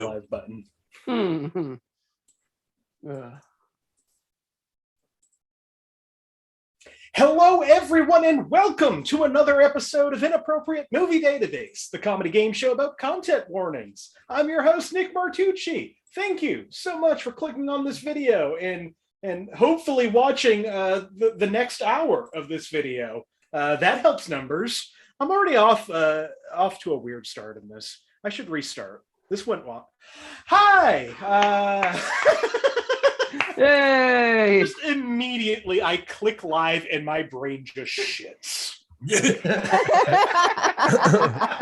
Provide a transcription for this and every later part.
live button. Hello, everyone, and welcome to another episode of Inappropriate Movie Database, the comedy game show about content warnings. I'm your host, Nick Martucci. Thank you so much for clicking on this video and hopefully watching the next hour of this video. That helps numbers. I'm already off to a weird start in this. I should restart. This went well. Hi! Yay! Just immediately, I click live and my brain just shits.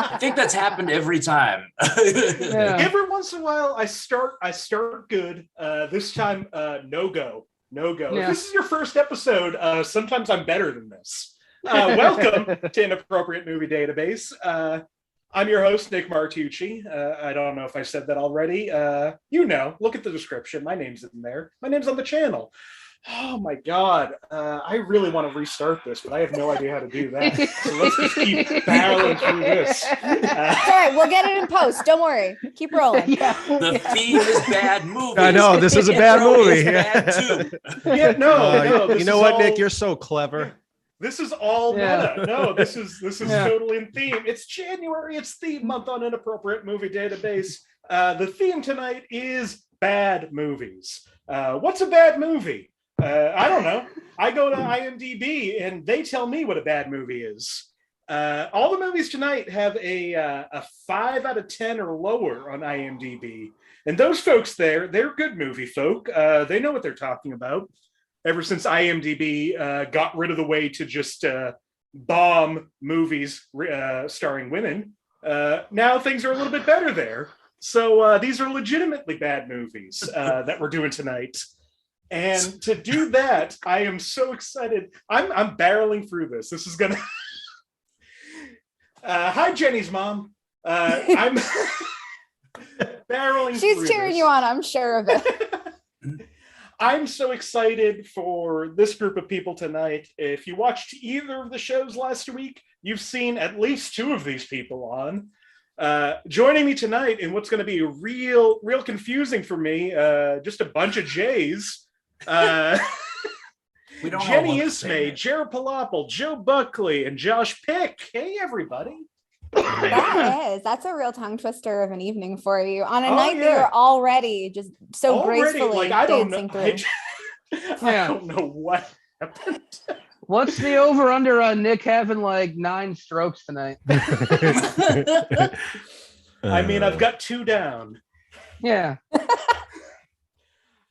I think that's happened every time. Yeah. Every once in a while, I start good. This time, no go. Yeah. If this is your first episode, sometimes I'm better than this. Welcome to Inappropriate Movie Database. I'm your host, Nick Martucci. I don't know if I said that already. Look at the description. My name's in there. My name's on the channel. Oh my God. I really want to restart this, but I have no idea how to do that. So let's just keep barreling through this. Sorry, we'll get it in post. Don't worry. Keep rolling. Yeah. The theme is bad movies. I know, this is a bad Intro movie. is bad too. Yeah, no. You know what, Nick? You're so clever. This is all meta. No, this is Yeah. totally in theme. It's January. It's theme month on Inappropriate Movie Database. The theme tonight is bad movies. What's a bad movie? I don't know. I go to IMDb and they tell me what a bad movie is. All the movies tonight have a 5 out of 10 or lower on IMDb. And those folks there, they're good movie folk. They know what they're talking about. Ever since IMDb got rid of the way to just bomb movies starring women, now things are a little bit better there. So these are legitimately bad movies that we're doing tonight. And to do that, I am so excited. I'm barreling through this. This is gonna. Hi, Jenny's mom. I'm barreling. She's cheering you on. I'm sure of it. I'm so excited for this group of people tonight. If you watched either of the shows last week, you've seen at least 2 of these people on. Joining me tonight in what's going to be real confusing for me, just a bunch of J's. We don't Jenny all Isme, Jere Pilapil, Joe Buckley, and Josh Pick. Hey, everybody. That's a real tongue twister of an evening for you on a night yeah. that you're already just so gracefully I don't know. dancing through. I don't know what happened. What's the over under on Nick having like 9 strokes tonight? I mean, I've got 2 down. Yeah.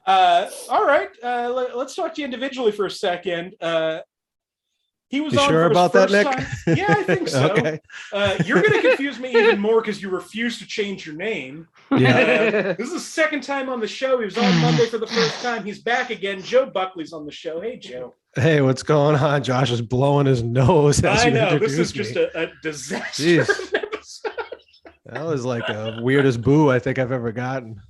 All right. Let's talk to you individually for a second. He was You on sure for his about that, first Nick? time. Yeah, I think so. Okay. You're going to confuse me even more because you refuse to change your name. Yeah. This is the second time on the show. He was on Monday for the first time. He's back again. Joe Buckley's on the show. Hey, Joe. Hey, what's going on? Josh is blowing his nose as I you know. This is introduce just me. a disaster. Jeez. episode. That was like the weirdest boo I think I've ever gotten.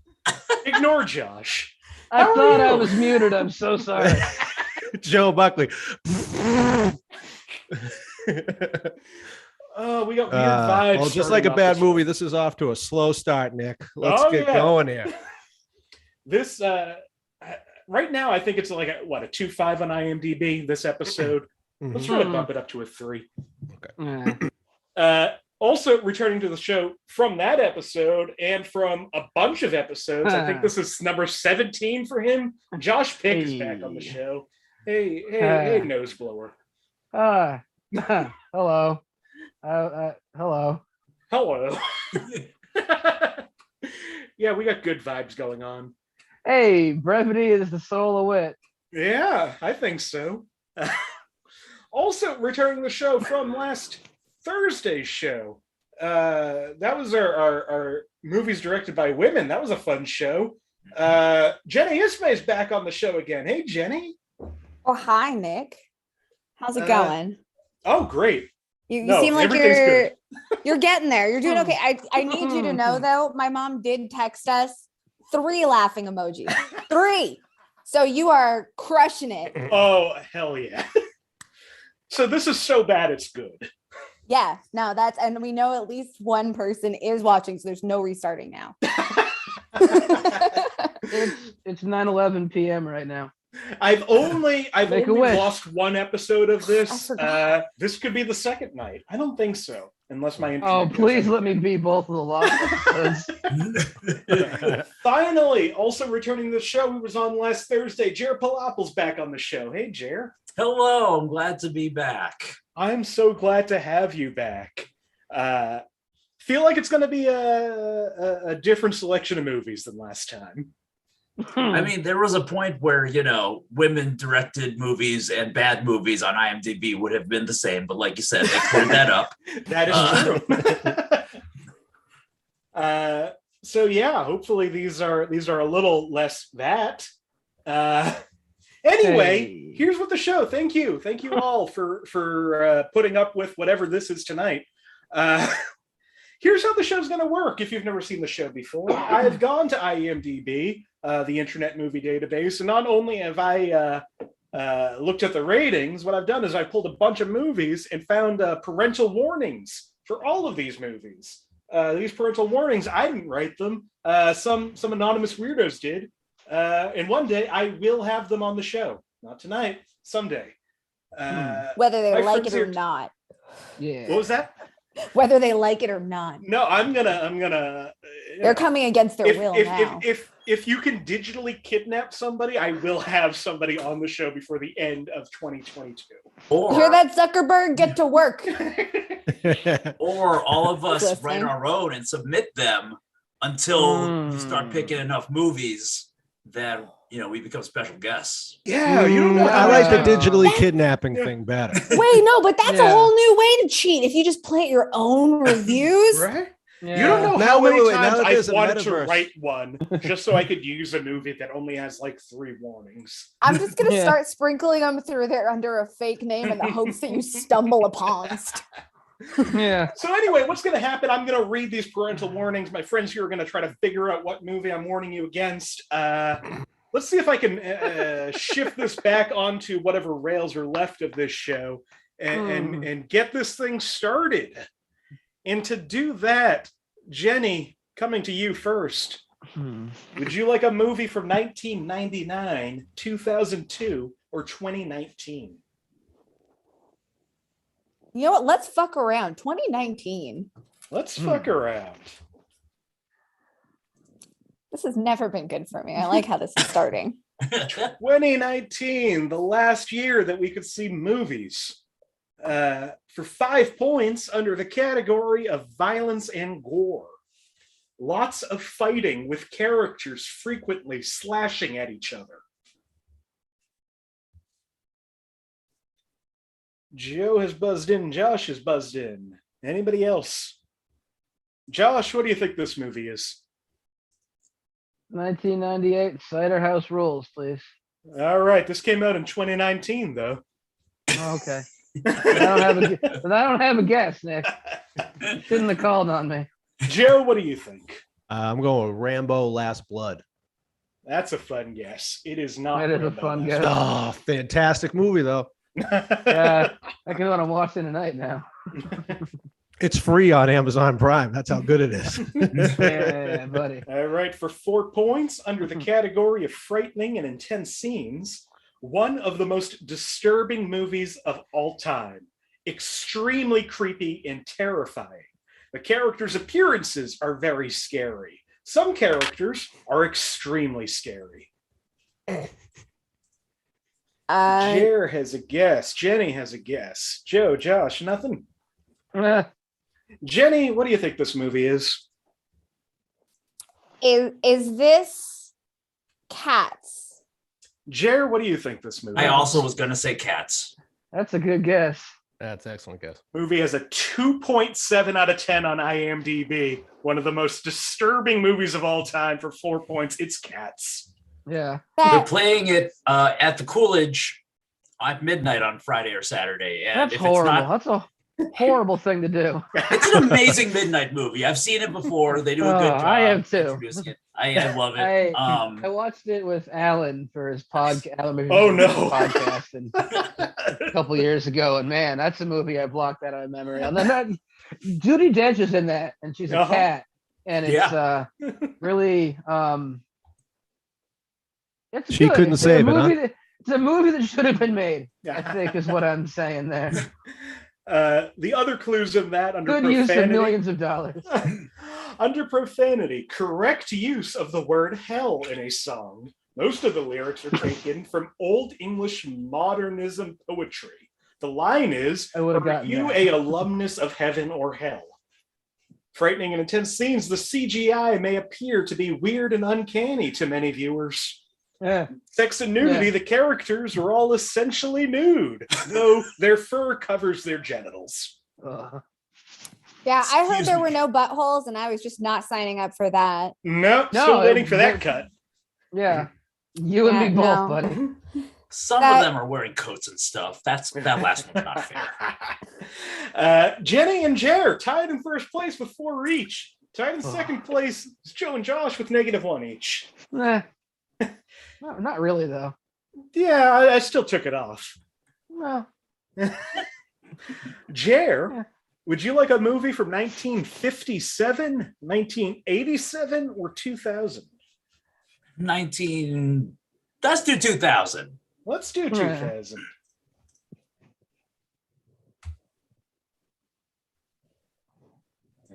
Ignore Josh. I How are thought I you? was muted. I'm so sorry. Joe Buckley. Oh, we got weird vibes. Well, just starting like a off bad this movie, this is off to a slow start, Nick. Let's Oh, get yeah. going here. This right now, I think it's like a 2.5 on IMDb. This episode, let's try to bump it up to a 3. Yeah. Also, returning to the show from that episode and from a bunch of episodes, I think this is number 17 for him. Josh Pick is back on the show. Hey, nose blower. Hello. Hello. Hello. Yeah, we got good vibes going on. Hey, brevity is the soul of wit. Yeah, I think so. Also, returning to the show from last Thursday's show. That was our movies directed by women. That was a fun show. Jenny Isme is back on the show again. Hey, Jenny. Oh, hi, Nick. How's it going? Oh, great. You No, seem like everything's you're getting there. You're doing okay. I need you to know though, my mom did text us 3 laughing emojis. 3. So you are crushing it. Oh, hell yeah. So this is so bad it's good. Yeah, no, and we know at least one person is watching, so there's no restarting now. It's 9:11 p.m. right now. I've only Make a wish. lost one episode of I this. forgot. This could be the second night. I don't think so, unless my internet Oh, goes please out. let me be both of the lost episodes. Finally, also returning to the show, we was on last Thursday. Jere Pilapil's back on the show. Hey, Jere. Hello, I'm glad to be back. I'm so glad to have you back. Feel like it's going to be a different selection of movies than last time. I mean, there was a point where, women directed movies and bad movies on IMDb would have been the same. But like you said, they cleared that up. That is true. So yeah, hopefully these are a little less that. Anyway, here's what the show. Thank you all for putting up with whatever this is tonight. Here's how the show's going to work. If you've never seen the show before, I've gone to IMDb, the Internet Movie Database, and not only have I looked at the ratings, what I've done is I pulled a bunch of movies and found parental warnings for all of these movies. These parental warnings, I didn't write them. Some anonymous weirdos did. And one day I will have them on the show. Not tonight, someday. Whether they my like friends it or here- not. Yeah. What was that? Whether they like it or not. No, I'm gonna. They're coming against their will now. If you can digitally kidnap somebody, I will have somebody on the show before the end of 2022. Or, Hear that, Zuckerberg? Get to work. or all of us Listening. write our own and submit them until we start picking enough movies that we become special guests. Yeah, you don't know. I how like the much- digitally kidnapping thing better. Wait, no, but that's a Yeah. whole new way to cheat. If you just plant your own reviews. Right? Yeah. You don't know Now, how wait, many wait, now times that I there's a wanted to metaverse. write one just so I could use a movie that only has like 3 warnings. I'm just gonna Yeah. start sprinkling them through there under a fake name in the hopes that you stumble upon. Yeah. So anyway, what's going to happen? I'm going to read these parental warnings. My friends here are going to try to figure out what movie I'm warning you against. Let's see if I can shift this back onto whatever rails are left of this show and get this thing started. And to do that, Jenny, coming to you first. Would you like a movie from 1999, 2002, or 2019? You know what? Let's fuck around. 2019. Let's fuck around. This has never been good for me. I like how this is starting. 2019, the last year that we could see movies. For 5 points under the category of violence and gore. Lots of fighting with characters frequently slashing at each other. Joe has buzzed in. Josh has buzzed in. Anybody else? Josh, what do you think this movie is? 1998 Cider House Rules, please. All right, this came out in 2019, though. Okay. But I don't have a guess, Nick. Shouldn't have called on me. Joe, what do you think? I'm going with Rambo: Last Blood. That's a fun guess. It is not. That is a Rambo fun Last guess. Oh, fantastic movie though. Yeah, I can want to watch it tonight now. It's free on Amazon Prime. That's how good it is. Yeah, buddy. All right, for 4 points under the category of frightening and intense scenes, one of the most disturbing movies of all time. Extremely creepy and terrifying. The characters' appearances are very scary. Some characters are extremely scary. Jer has a guess. Jenny has a guess. Joe, Josh, nothing? Jenny, what do you think this movie is? Is this Cats? Jer, what do you think this movie I is? also was going to say Cats. That's a good guess. That's an excellent guess. Movie has a 2.7 out of 10 on IMDb. One of the most disturbing movies of all time for 4 points. It's Cats. Yeah. They're playing it at the Coolidge at midnight on Friday or Saturday. And That's if horrible. it's not, That's a horrible thing to do. it's an amazing midnight movie. I've seen it before. They do a good Oh, job. I have too. introducing it. I love it. I watched it with Alan for his podcast. Oh, no. Podcast and a couple years ago, and man, that's a movie I blocked out of my memory. And then Judi Dench is in that, and she's a cat, and it's really It's She good. couldn't It's save a it, huh? movie it's a movie that should have been made, I think, is what I'm saying there. The other clues in that under Good profanity. use of millions of dollars. Under profanity, correct use of the word hell in a song. Most of the lyrics are taken from Old English modernism poetry. The line is, I would have "Are gotten you that. a alumnus of heaven or hell?" Frightening and intense scenes, the CGI may appear to be weird and uncanny to many viewers. Yeah. Sex and nudity, Yeah. the characters are all essentially nude, though their fur covers their genitals. Yeah, I heard Excuse there me. were no buttholes, and I was just not signing up for that. Nope, No, still waiting it- for that cut. Yeah. You and Yeah, me both, no. buddy. Some That- of them are wearing coats and stuff. That last one's not fair. Jenny and Jere tied in first place with 4 each. Tied in second place is Joe and Josh with -1 each. No, not really though. Yeah, I still took it off. No. Jere, Yeah. would you like a movie from 1957, 1987, or 2000? 19. Let's do 2000. Let's do Yeah. 2000.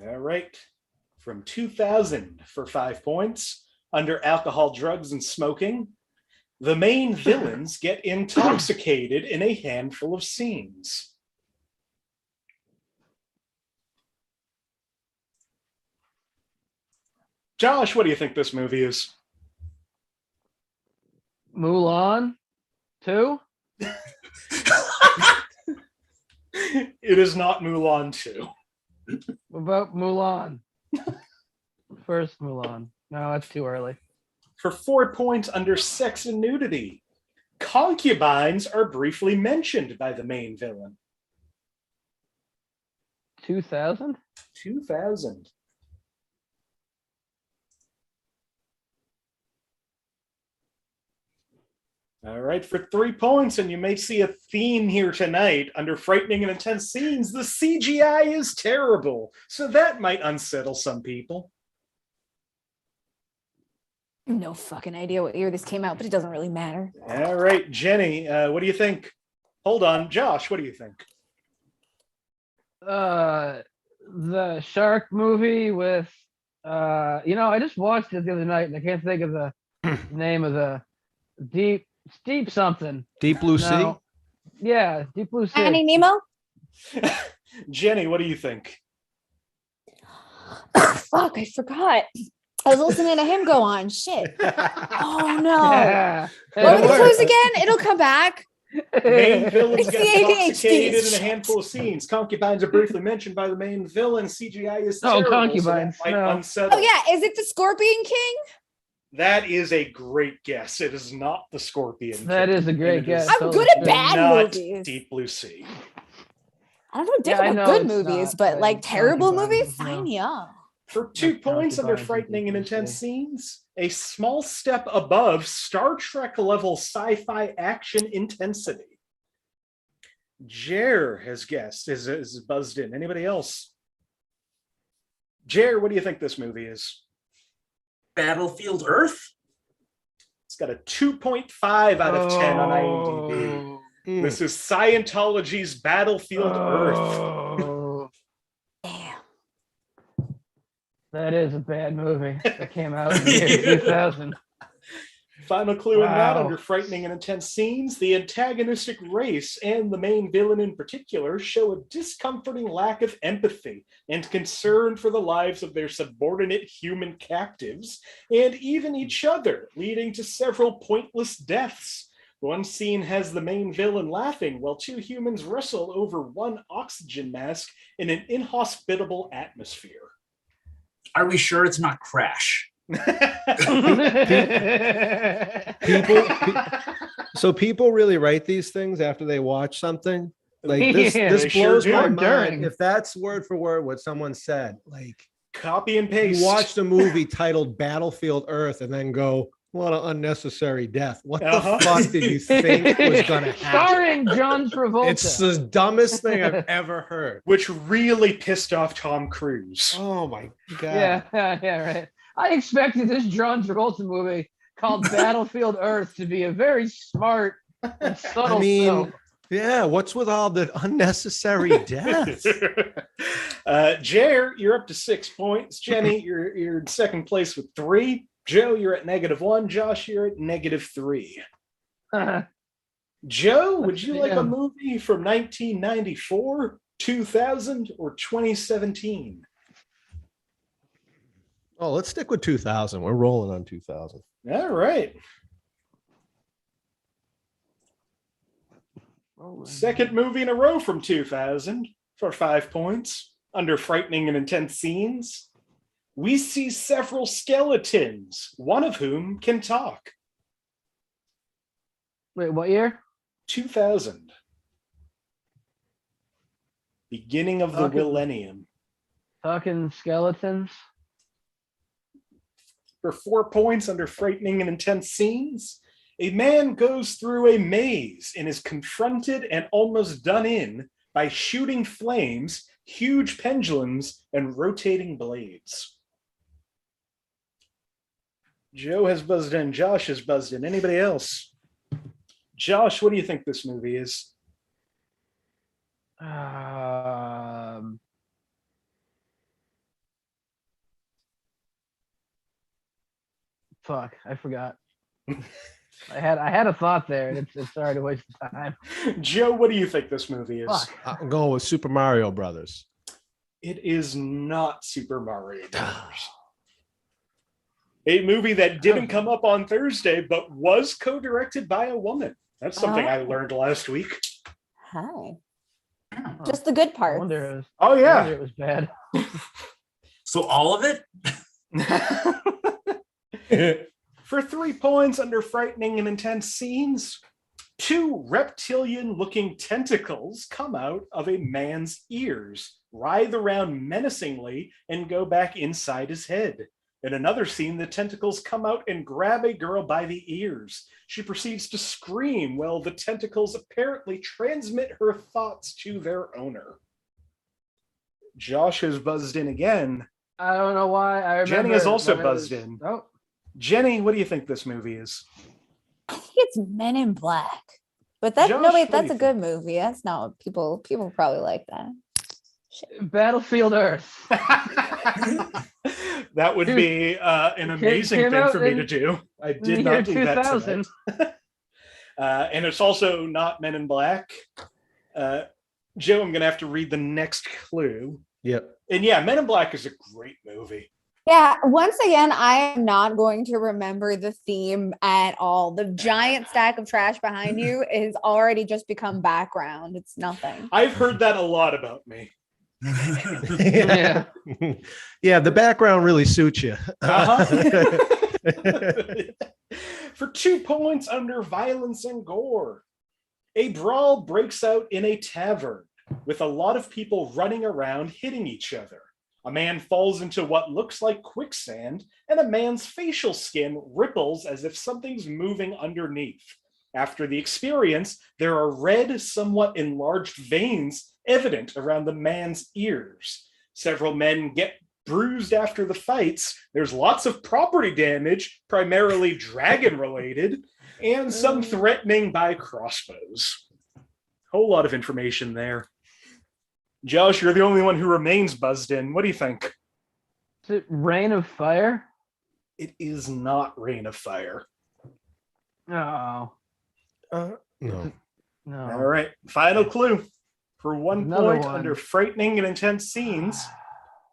All right. From 2000 for 5 points. Under alcohol, drugs, and smoking, the main villains get intoxicated in a handful of scenes. Josh, what do you think this movie is? Mulan 2? It is not Mulan 2. What about Mulan? First Mulan. No, that's too early. For 4 points under sex and nudity, concubines are briefly mentioned by the main villain. 2000? 2000. All right, for 3 points, and you may see a theme here tonight. Under frightening and intense scenes, the CGI is terrible, so that might unsettle some people. No fucking idea what year this came out, but it doesn't really matter. All right, Jenny, what do you think? Hold on, Josh, what do you think? The shark movie with I just watched it the other night and I can't think of the name of the deep something. Deep Blue Sea. No. Yeah, Deep Blue Sea. Finding Nemo? Jenny, what do you think? Fuck, I forgot. I was listening to him go on. Shit. Oh no. Yeah. What were the It clues worked. again? It'll come back. Main villains It's get the ADHD. intoxicated in a handful of scenes. Concubines are briefly mentioned by the main villain. CGI is Oh, terrible, concubines, so that might no. unsettle. Oh yeah, is it the Scorpion King? That is a great guess. It is not the Scorpion. That King, is a great and it is guess. I'm Totally good at true. bad not movies. Deep Blue Sea. I don't know dick Yeah, I about know good it's movies, not, but but like terrible concubines, movies, no. sign me up. For 2 points under Concubines and frightening and Deep Blue intense Sea. scenes, a small step above Star Trek level sci-fi action intensity. Jere has guessed, is buzzed in. Anybody else? Jere, what do you think this movie is? Battlefield Earth? It's got a 2.5 out of 10 on IMDb. Oh. This is Scientology's Battlefield Earth. Oh. Damn. That is a bad movie that came out in the year 2000. Final clue in that, Wow. under frightening and intense scenes, the antagonistic race and the main villain in particular show a discomforting lack of empathy and concern for the lives of their subordinate human captives and even each other, leading to several pointless deaths. One scene has the main villain laughing while 2 humans wrestle over 1 oxygen mask in an inhospitable atmosphere. Are we sure it's not Crash? People really write these things after they watch something. Like this, Yeah, this they sure blows do. my Or mind. during. If that's word for word what someone said, like Copy and paste. you watched a movie titled Battlefield Earth and then go, what an unnecessary death. What Uh-huh. the fuck did you think was gonna happen? Starring John Travolta. It's the dumbest thing I've ever heard. Which really pissed off Tom Cruise. Oh my god. yeah, right. I expected this John Travolta movie called Battlefield Earth to be a very smart and subtle film. Yeah, what's with all the unnecessary deaths? Jere, you're up to 6 points. Jenny, you're in second place with 3. Joe, you're at -1. Josh, you're at -3. Joe, would you like a movie from 1994, 2000, or 2017? Oh, let's stick with 2000. We're rolling on 2000. All right. Second movie in a row from 2000 for 5 points. Under frightening and intense scenes, we see several skeletons, one of whom can talk. Wait, what year? 2000. Beginning of the millennium. Talking skeletons. For 4 points under frightening and intense scenes, a man goes through a maze and is confronted and almost done in by shooting flames, huge pendulums, and rotating blades. Joe has buzzed in. Josh has buzzed in. Anybody else? Josh, what do you think this movie is? Fuck, I forgot. I had a thought there, and it's sorry to waste the time. Joe, what do you think this movie is? Fuck. I'm going with Super Mario Brothers. It is not Super Mario Brothers. A movie that didn't come up on Thursday, but was co-directed by a woman. That's something I learned last week. Hi. Just the good parts. I wonder it was bad. So all of it? For 3 points under frightening and intense scenes, 2 reptilian-looking tentacles come out of a man's ears, writhe around menacingly, and go back inside his head. In another scene, the tentacles come out and grab a girl by the ears. She proceeds to scream while the tentacles apparently transmit her thoughts to their owner. Josh has buzzed in again. I don't know why. I remember Jenny has also buzzed in. Oh. Jenny, what do you think this movie is? I think it's Men in Black. But that's a good movie. That's not what people probably like that. Shit. Battlefield Earth. That would be an amazing thing for me to do. I did not do that tonight. And it's also not Men in Black. Joe, I'm going to have to read the next clue. Yep. And yeah, Men in Black is a great movie. Yeah, once again, I am not going to remember the theme at all. The giant stack of trash behind you is already just become background. It's nothing. I've heard that a lot about me. Yeah. Yeah, the background really suits you. For 2 points under violence and gore, a brawl breaks out in a tavern with a lot of people running around hitting each other. A man falls into what looks like quicksand, and a man's facial skin ripples as if something's moving underneath. After the experience, there are red, somewhat enlarged veins evident around the man's ears. Several men get bruised after the fights. There's lots of property damage, primarily dragon-related, and some threatening by crossbows. Whole lot of information there. Josh, you're the only one who remains buzzed in. What do you think? Is it Rain of Fire? It is not Rain of Fire. Oh. No. No. All right. Final clue. For 1 Another point one. under frightening and intense scenes,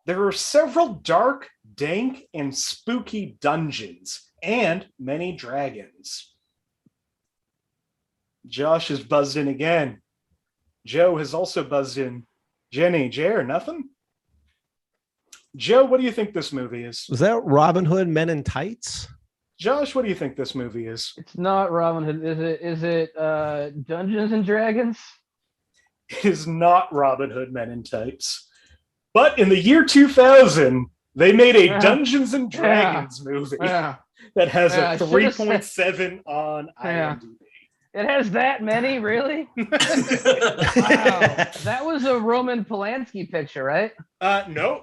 there are several dark, dank, and spooky dungeons and many dragons. Josh has buzzed in again. Joe has also buzzed in. Jenny, Jere, nothing? Joe, what do you think this movie is? Was that Robin Hood Men in Tights? Josh, what do you think this movie is? It's not Robin Hood. Is it Dungeons and Dragons? It is not Robin Hood Men in Tights. But in the year 2000, they made a Dungeons and Dragons movie that has a 3.7 on IMDb. It has that many, really? Wow. That was a Roman Polanski picture, right? No.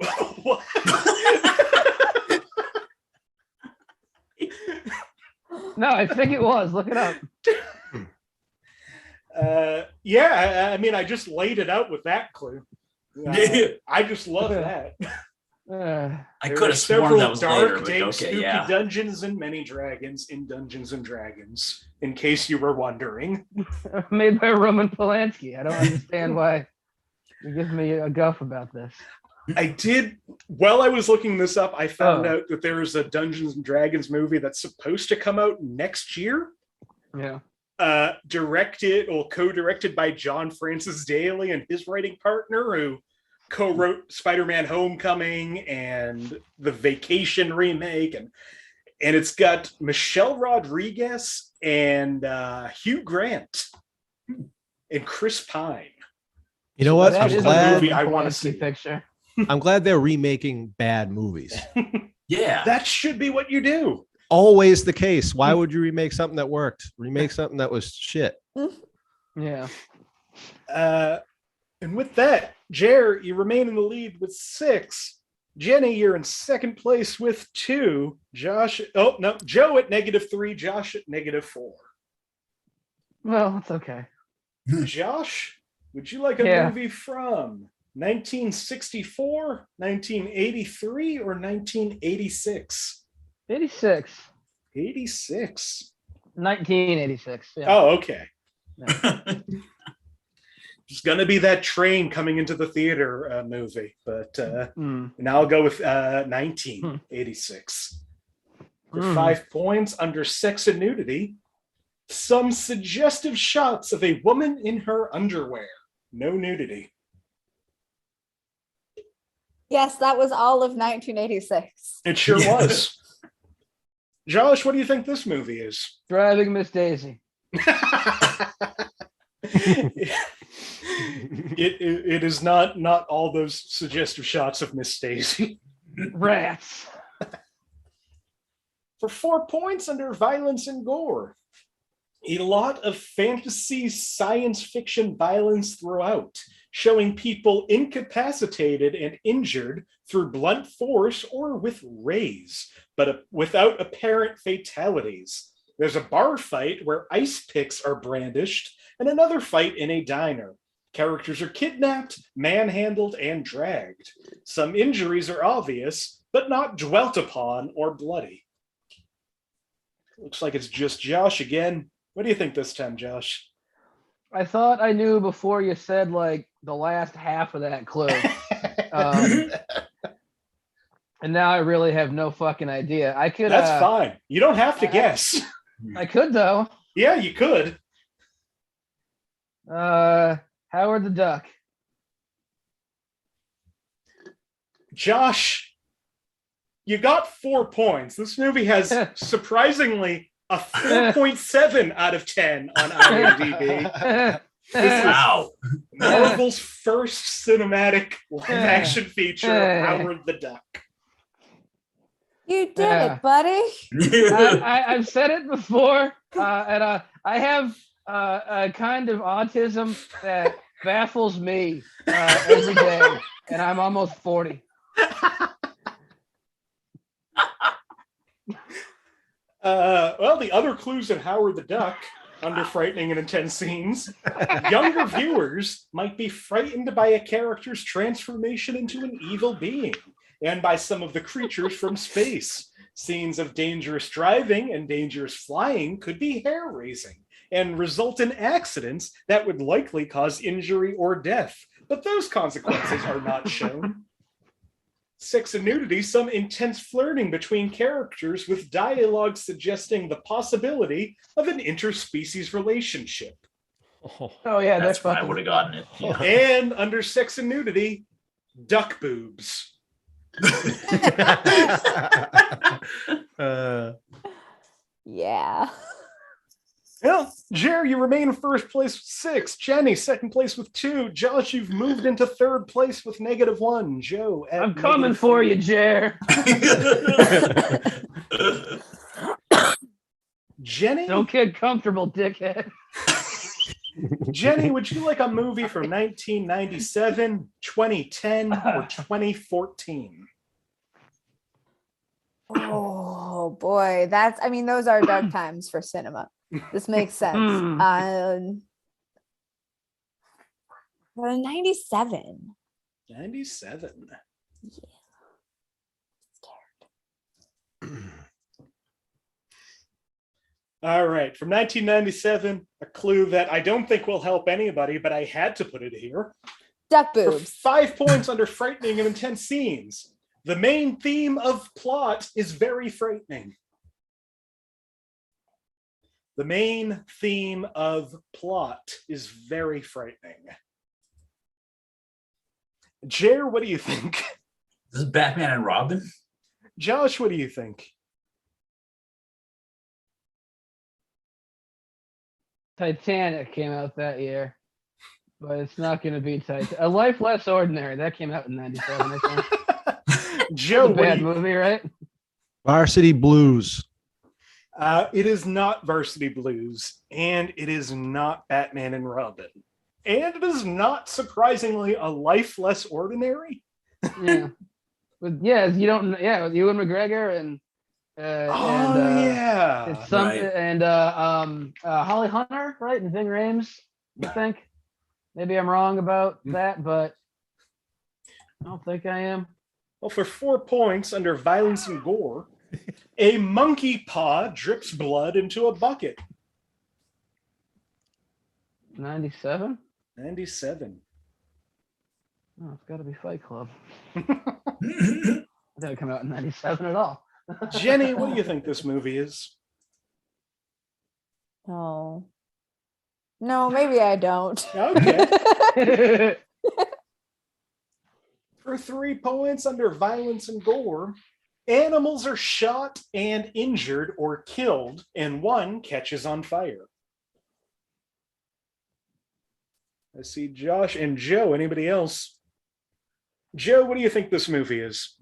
No, I think it was. Look it up. Yeah, I mean, I just laid it out with that clue. I just love that. I could have sworn that was later, dark, but dank, okay, spooky yeah. dungeons and many dragons in Dungeons and Dragons, in case you were wondering. Made by Roman Polanski. I don't understand why you give me a guff about this. I did, while I was looking this up, I found out that there's a Dungeons and Dragons movie that's supposed to come out next year. Yeah. Co-directed by John Francis Daley and his writing partner, who co-wrote Spider-Man Homecoming and the Vacation remake, and it's got Michelle Rodriguez and Hugh Grant and Chris Pine. You know what? That I'm is glad. a movie I want to see. picture. I'm glad they're remaking bad movies. Yeah. That should be what you do. Always the case. Why would you remake something that worked? Remake something that was shit. Yeah. And with that, Jere, you remain in the lead with 6. Jenny, you're in second place with 2. Joe at -3. Josh at -4. Well, it's okay. Josh, would you like a movie from 1964, 1983, or 1986? 86. 86. 1986. Yeah. Oh, okay. It's going to be that train coming into the theater movie, but now I'll go with 1986. For 5 points, under sex and nudity, some suggestive shots of a woman in her underwear. No nudity. Yes, that was all of 1986. It sure was. Josh, what do you think this movie is? Driving Miss Daisy. It is not all those suggestive shots of Miss Daisy. Rats. For 4 points, under violence and gore, a lot of fantasy science fiction violence throughout, showing people incapacitated and injured through blunt force or with rays, but without apparent fatalities. There's a bar fight where ice picks are brandished, and another fight in a diner. Characters are kidnapped, manhandled, and dragged. Some injuries are obvious, but not dwelt upon or bloody. Looks like it's just Josh again. What do you think this time, Josh? I thought I knew before you said like the last half of that clue. And now I really have no fucking idea. I could. That's fine. You don't have to guess. I could though. Yeah, you could. Howard the Duck. Josh, you got 4 points. This movie has surprisingly a 4.7 out of 10 on IMDb. Wow. Marvel's first cinematic live-action feature of Howard the Duck. You did it, buddy. I've said it before, and I have a kind of autism that baffles me every day, and I'm almost 40. Well, the other clues in Howard the Duck, under frightening and intense scenes, younger viewers might be frightened by a character's transformation into an evil being, and by some of the creatures from space. Scenes of dangerous driving and dangerous flying could be hair-raising and result in accidents that would likely cause injury or death, but those consequences are not shown. Sex and nudity, some intense flirting between characters with dialogue suggesting the possibility of an interspecies relationship. Oh yeah, That's why I fucking. would have gotten it. Yeah. And under sex and nudity, duck boobs. Yeah. Well, Jere, you remain in first place with 6. Jenny, second place with 2. Josh, you've moved into third place with -1. Joe, at I'm coming for you, Jer. Jenny? Don't get comfortable, dickhead. Jenny, would you like a movie from 1997, 2010, or 2014? Oh Oh boy, those are dark times for cinema. This makes sense. 97. 97. Yeah. All right, from 1997, a clue that I don't think will help anybody, but I had to put it here. Duck For boobs. 5 points under frightening and intense scenes. The main theme of plot is very frightening. The main theme of plot is very frightening. Jere, what do you think? This is Batman and Robin. Josh, what do you think? Titanic came out that year, but it's not going to be Titanic. A Life Less Ordinary, that came out in 97, I think. Joe, Bad movie, right? Varsity Blues. It is not Varsity Blues, and it is not Batman and Robin. And it is not, surprisingly, A Life Less Ordinary. Yeah. But yeah, with Ewan McGregor and yeah. it's some Right. and Holly Hunter, right? And Ving Rhames, I think. Maybe I'm wrong about that, but I don't think I am. Well, for 4 points under violence and gore, a monkey paw drips blood into a bucket. 97? 97. Oh, it's got to be Fight Club. It didn't come out in 97 at all. Jenny, what do you think this movie is? No, maybe I don't. Okay. For 3 points under violence and gore, animals are shot and injured or killed, and one catches on fire. I see Josh and Joe. Anybody else? Joe, what do you think this movie is?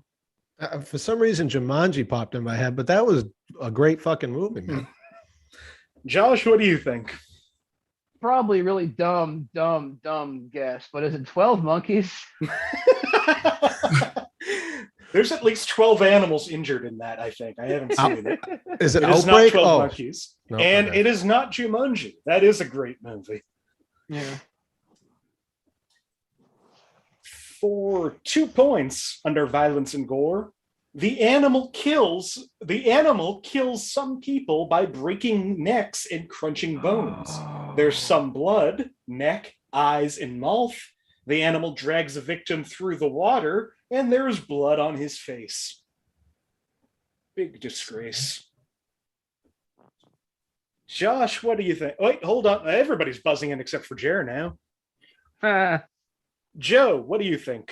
For some reason, Jumanji popped in my head, but that was a great fucking movie, man. Josh, what do you think? Probably really dumb guess, but is it 12 Monkeys? There's at least 12 animals injured in that, I think. I haven't seen it. Is it It is not Outbreak? 12 Oh, Monkeys. no, And okay. it is not Jumanji. That is a great movie. Yeah. For 2 points under violence and gore, the animal kills some people by breaking necks and crunching bones. There's some blood, neck, eyes, and mouth. The animal drags the victim through the water, and there's blood on his face. Big disgrace. Josh, what do you think? Wait, hold on. Everybody's buzzing in except for Jere now. Joe, what do you think?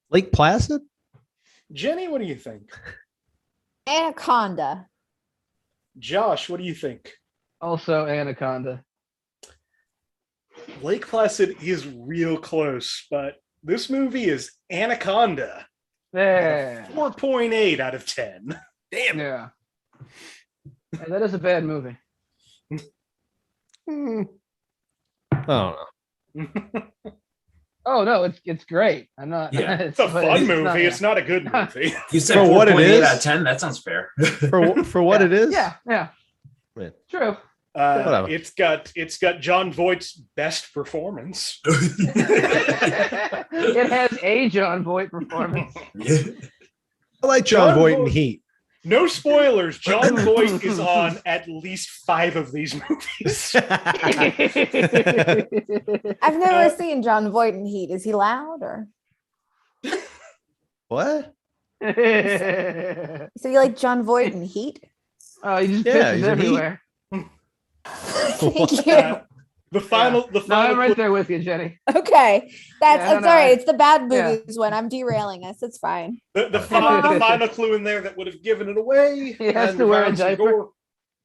Lake Placid? Jenny, what do you think? Anaconda. Josh, what do you think? Also Anaconda. Lake Placid is real close, but this movie is Anaconda. Yeah. 4.8 out of 10. Damn. Yeah. Yeah, that is a bad movie. I don't know. Oh no, it's great. I'm not. Yeah. It's a fun movie. It's not a good movie. You said For what it 4.8 is? out of 10. That sounds fair. For what it is? Yeah. Man. True. Whatever. It's got John Voight's best performance. It has a John Voight performance. I like John John Voight in Voight. Heat. No spoilers. John Voight is on at least 5 of these movies. I've never seen John Voight in Heat. Is he loud or? What? So you like John Voight in Heat? Oh, he just Yeah, pisses he's in Heat. everywhere. Thank you. The final No, I'm right there with you, Jenny. Okay, that's Yeah, no, I'm sorry. I- It's the bad yeah. movies when I'm derailing us. It's fine. The final clue in there that would have given it away. He has and to wear a violence and diaper. gore.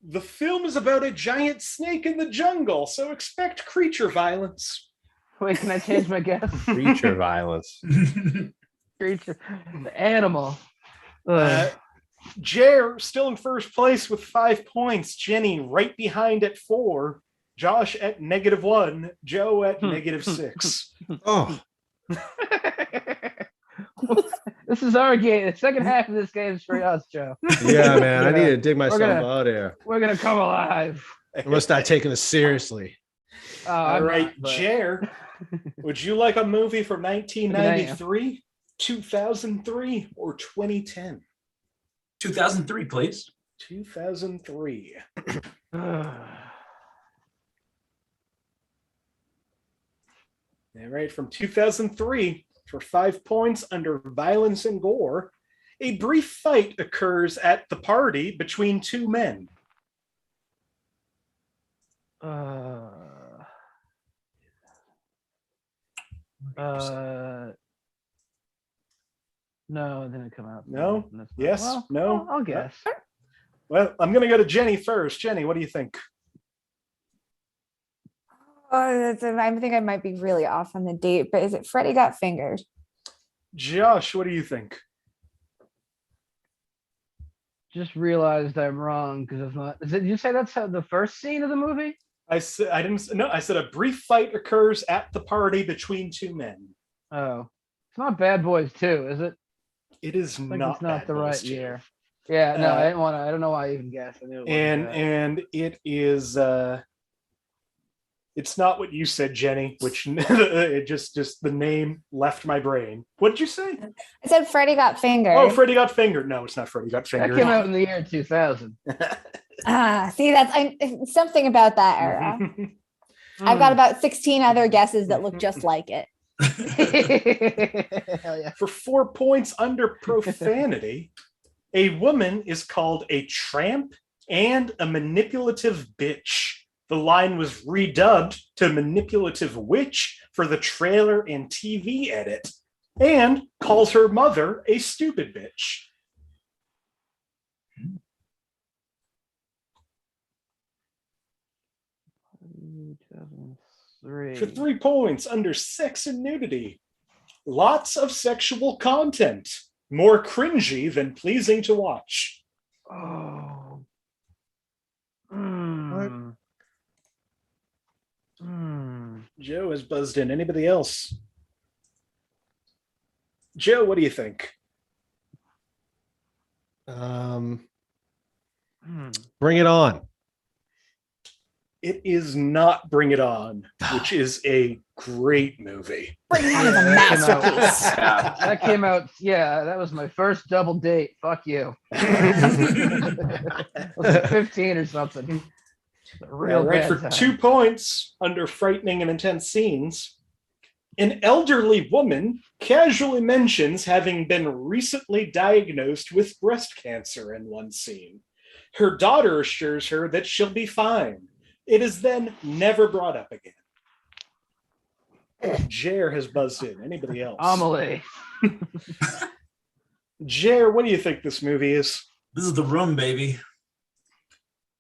The film is about a giant snake in the jungle, so expect creature violence. Wait, can I change my guess? Creature violence. Creature, the animal. Jere still in first place with 5 points. Jenny right behind at 4. Josh at -1. Joe at -6. Oh, This is our game. The second half of this game is for us, Joe. Yeah, man. I Yeah. need to dig myself gonna- out here. We're gonna come alive. I'm gonna start taking this seriously. All right, Jere, would you like a movie from 1993, 2003, or 2010? 2003, please. 2003. All right, from 2003, for 5 points under violence and gore, a brief fight occurs at the party between two men. No, it didn't come out. No? That's not- Yes? well, No? I'll guess. Well, I'm going to go to Jenny first. Jenny, what do you think? I think I might be really off on the date, but is it Freddy Got Fingered? Josh, what do you think? Just realized I'm wrong because it's not. Did you say that's how the first scene of the movie? I said I said a brief fight occurs at the party between two men. Oh, it's not Bad Boys 2, is it? It is I think not it's not Bad the Boys right 2. year. Yeah, no, Uh, I didn't want to. I don't know why I even guessed. I knew it wasn't that. And it is it's not what you said, Jenny, which it just the name left my brain. What did you say? I said Freddy Got Fingered. Oh, Freddy Got Fingered. No, it's not Freddy Got That Fingered. came out in the year 2000. See, that's something about that era. I've got about 16 other guesses that look just like it. Hell yeah. For 4 points under profanity, a woman is called a tramp and a manipulative bitch. The line was redubbed to manipulative witch for the trailer and TV edit, and calls her mother a stupid bitch. For 3 points under sex and nudity, lots of sexual content, more cringy than pleasing to watch. Oh. Joe has buzzed in. Anybody else? Joe, what do you think? Bring it on. It is not Bring It On, which is a great movie. Bring It On is a masterpiece. That came out. Yeah, that was my first double date. Fuck you. I was like 15 or something. Real right, bad for time. 2 points under frightening and intense scenes, an elderly woman casually mentions having been recently diagnosed with breast cancer in one scene. Her daughter assures her that she'll be fine. It is then never brought up again. Jere has buzzed in. Anybody else? Amelie. Jere, what do you think this movie is? This is The Room, baby.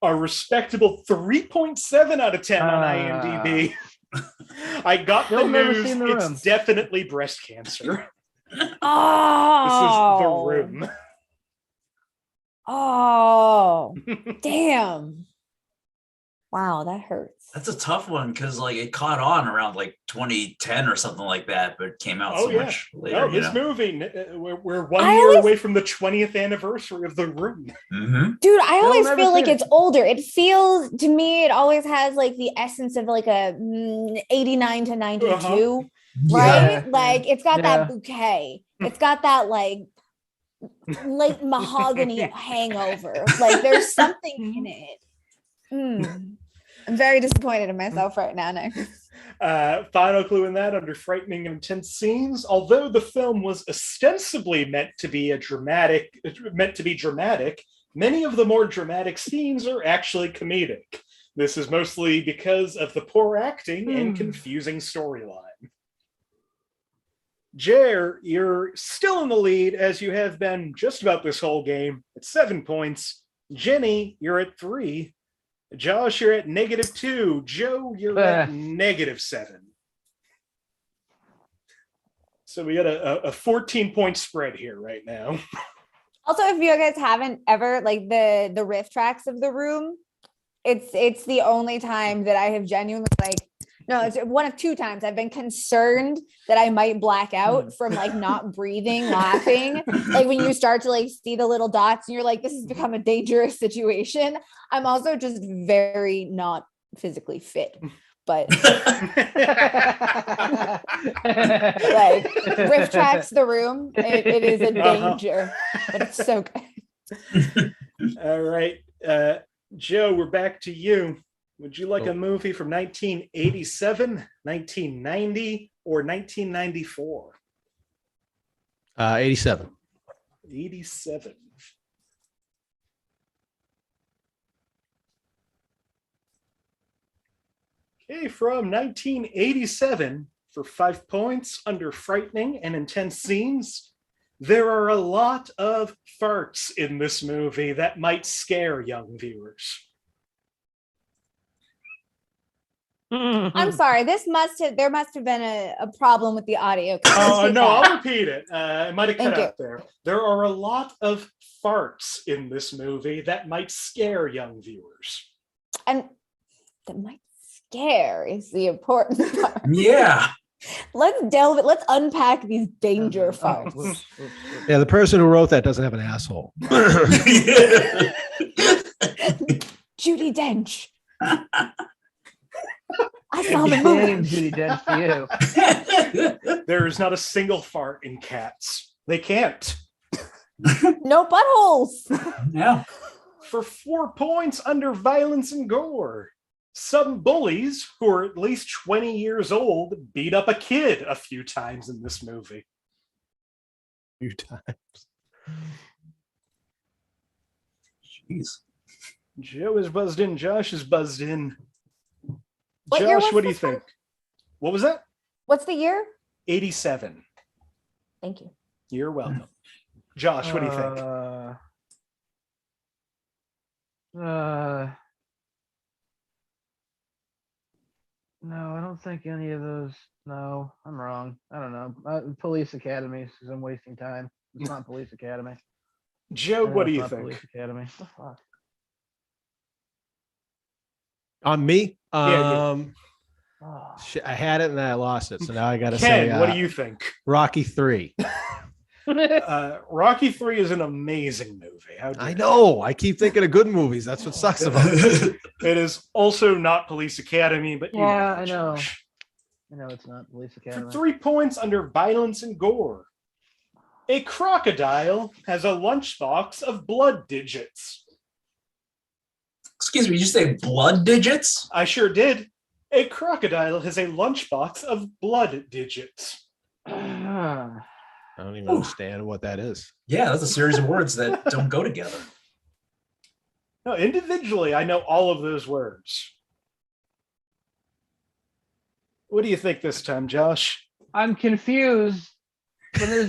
A respectable 3.7 out of 10 on IMDb. I got Still the never news. seen The It's Room. definitely breast cancer. Oh. This is The Room. Oh. Damn. Wow, that hurts. That's a tough one because like it caught on around like 2010 or something like that, but it came out Oh, so yeah. much later. No, you this know? movie, we're 1 I year always- away from the 20th anniversary of The Room. Mm-hmm. Dude, I Still always never feel like seen it's older. It feels to me, it always has like the essence of like a 89 to 92, right? Yeah. Like it's got Yeah. that bouquet. It's got that like mahogany hangover. Like there's something in it. I'm very disappointed in myself right now, Nick. Final clue in that under frightening and intense scenes. Although the film was ostensibly meant to be dramatic, many of the more dramatic scenes are actually comedic. This is mostly because of the poor acting and confusing storyline. Jere, you're still in the lead as you have been just about this whole game at 7 points. Jenny, you're at 3. Josh, you're at -2. Joe, you're at -7. So we got a 14-point spread here right now. Also, if you guys haven't ever like the riff tracks of The Room, it's the only time that I have genuinely like No, it's one of two times. I've been concerned that I might black out from like not breathing, laughing. Like when you start to like see the little dots and you're like, this has become a dangerous situation. I'm also just very not physically fit. But like riff tracks the room. It is a danger, but it's so good. All right. Joe, we're back to you. Would you like a movie from 1987, 1990, or 1994? 87. 87. Okay, from 1987, for 5 points under frightening and intense scenes, there are a lot of farts in this movie that might scare young viewers. I'm sorry. There must have been a problem with the audio. Oh, no, I'll repeat it. It might have cut Thank out there. There are a lot of farts in this movie that might scare young viewers. And that might scare is the important part. Yeah. Let's unpack these danger farts. Yeah, the person who wrote that doesn't have an asshole. Judi Dench. I saw the movie. Judi Dench to you. There is not a single fart in Cats. They can't. No buttholes. Yeah. For 4 points under violence and gore, some bullies who are at least 20 years old beat up a kid a few times in this movie. A few times. Jeez. Joe is buzzed in. Josh is buzzed in. What year Josh, was what do you this one? think? What was that? What's the year? 87. Thank you. You're welcome. Josh, what do you think? No, I don't think any of those. No, I'm wrong. I don't know. Police Academy, because I'm wasting time. It's not Police Academy. Joe, what do you think? Police Academy. What the fuck? On me? Yeah. Oh. Shit, I had it and then I lost it. So now I got to Ken, say, what do you think? Rocky 3. Rocky 3 is an amazing movie. How dare I you? know. I keep thinking of good movies. That's what sucks about it. It is also not Police Academy, but you Yeah, know, I know. Josh. I know it's not Police For Academy. 3 points under violence and gore, a crocodile has a lunchbox of blood digits. Excuse me, did you say blood digits? I sure did. A crocodile has a lunchbox of blood digits. I don't even understand what that is. Yeah, that's a series of words that don't go together. No, individually, I know all of those words. What do you think this time, Josh? I'm confused.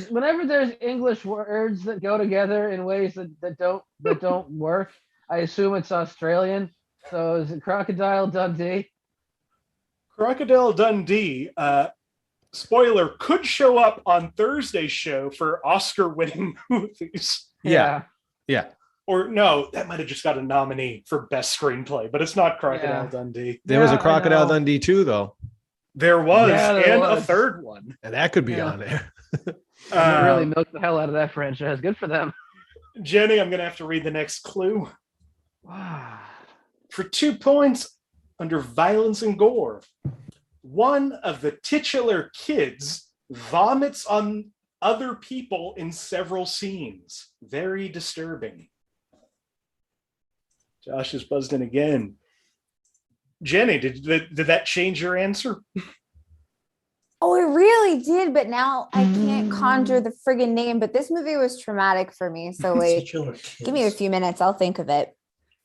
Whenever there's English words that go together in ways that don't work, I assume it's Australian. So is it Crocodile Dundee? Crocodile Dundee, spoiler, could show up on Thursday's show for Oscar-winning movies. Yeah. Or no, that might have just got a nominee for best screenplay, but it's not Crocodile Yeah. Dundee. There was a Yeah, I Crocodile know. Dundee too, though. There was, Yeah, there and a was. third one. And that could be Yeah. on there. They really milked the hell out of that franchise. Good for them. Jenny, I'm going to have to read the next clue. Wow. For 2 points under violence and gore, one of the titular kids vomits on other people in several scenes. Very disturbing. Josh is buzzed in again. Jenny, did that change your answer? Oh, it really did, but now I can't conjure the friggin' name. But this movie was traumatic for me. So wait, Titular kids. give me a few minutes. I'll think of it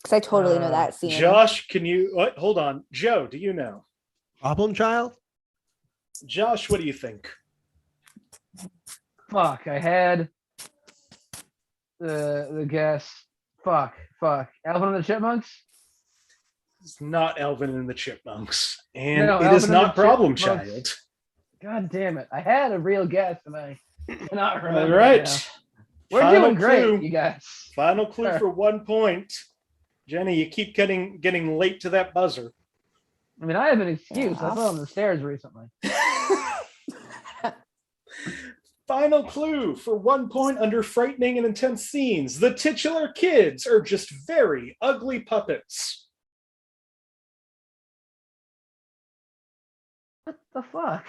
because I totally know that scene. Josh, can you hold on? Joe, do you know? Problem Child? Josh, what do you think? Fuck. I had the guess. Fuck. Alvin and the Chipmunks? It's not Alvin and the Chipmunks. And No, it is Alvin and not the Problem Chipmunks. Child. God damn it. I had a real guess and I cannot All remember. right. Now. We're Final doing great, clue. you guys. Final clue Sure. for 1 point. Jenny, you keep getting late to that buzzer. I mean, I have an excuse. Yeah. I fell on the stairs recently. Final clue for 1 point under frightening and intense scenes. The titular kids are just very ugly puppets. What the fuck?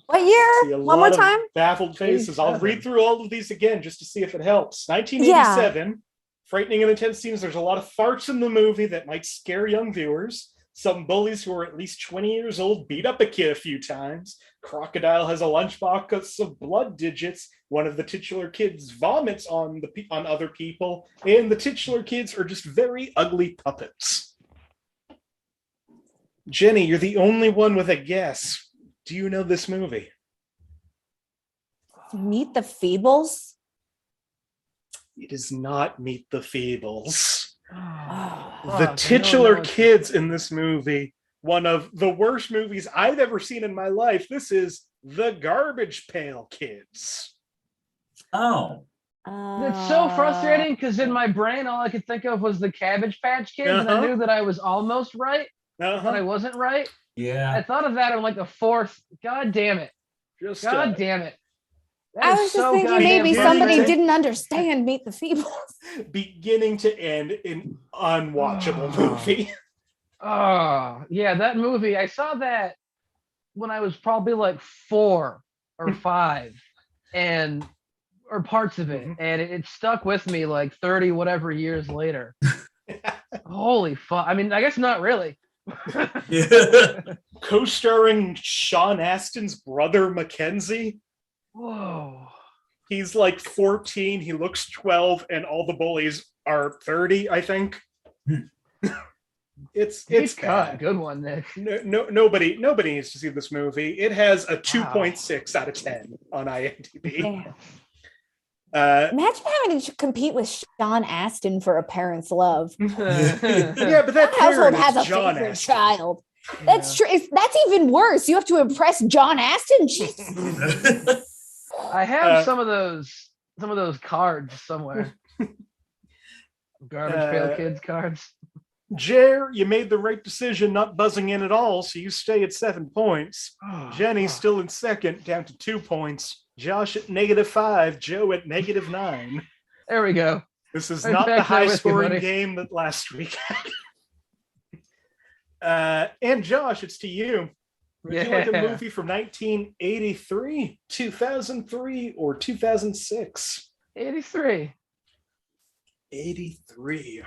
What See year? a One lot more of time? baffled faces. I'll 87. read through all of these again just to see if it helps. 1987, frightening and intense scenes. There's a lot of farts in the movie that might scare young viewers. Some bullies who are at least 20 years old beat up a kid a few times. Crocodile has a lunchbox of blood digits. One of the titular kids vomits on other people, and the titular kids are just very ugly puppets. Jenny, you're the only one with a guess. Do you know this movie? Meet the Feebles? It is not Meet the Feebles. Oh, The fuck, I know titular it's- kids in this movie, one of the worst movies I've ever seen in my life. This is The Garbage Pail Kids. Oh, It's so frustrating because in my brain, all I could think of was the Cabbage Patch Kids, and I Uh-huh. knew that I was almost right, but I Uh-huh. wasn't right. I yeah. thought of that on like the fourth. God damn it. Just God damn it. That I is was just so thinking goddamn maybe frustrating. somebody Frustrating. didn't understand Meet the Feebles. beginning to end an unwatchable movie. Oh, yeah, that movie. I saw that when I was probably like 4 or 5 or parts of it. Mhm. And it stuck with me like 30 whatever years later. Holy fuck. I mean, I guess not really. Yeah. Co-starring Sean Astin's brother Mackenzie. Whoa. He's like 14, he looks 12, and all the bullies are 30, I think. It's Deep cut. bad. Good one, Nick. Nobody needs to see this movie. It has a 2.6 out of 10 on IMDb. Damn. Uh, Imagine having to compete with Sean Astin for a parent's love. yeah, but that That household parent has is a John favorite Astin. child. That's true. That's even worse. You have to impress John Astin. Jesus. I have some of those cards somewhere. Garbage Pail Kids cards. Jere, you made the right decision not buzzing in at all, so you stay at 7 points. Oh, Jenny's fuck. still in second, down to 2 points. Josh at -5, Joe at -9. There we go. This is Right not the back there with you, high-scoring buddy. game that last week had. And Josh, it's to you. Would you like a Yeah. movie from 1983, 2003, or 2006? 83. 83.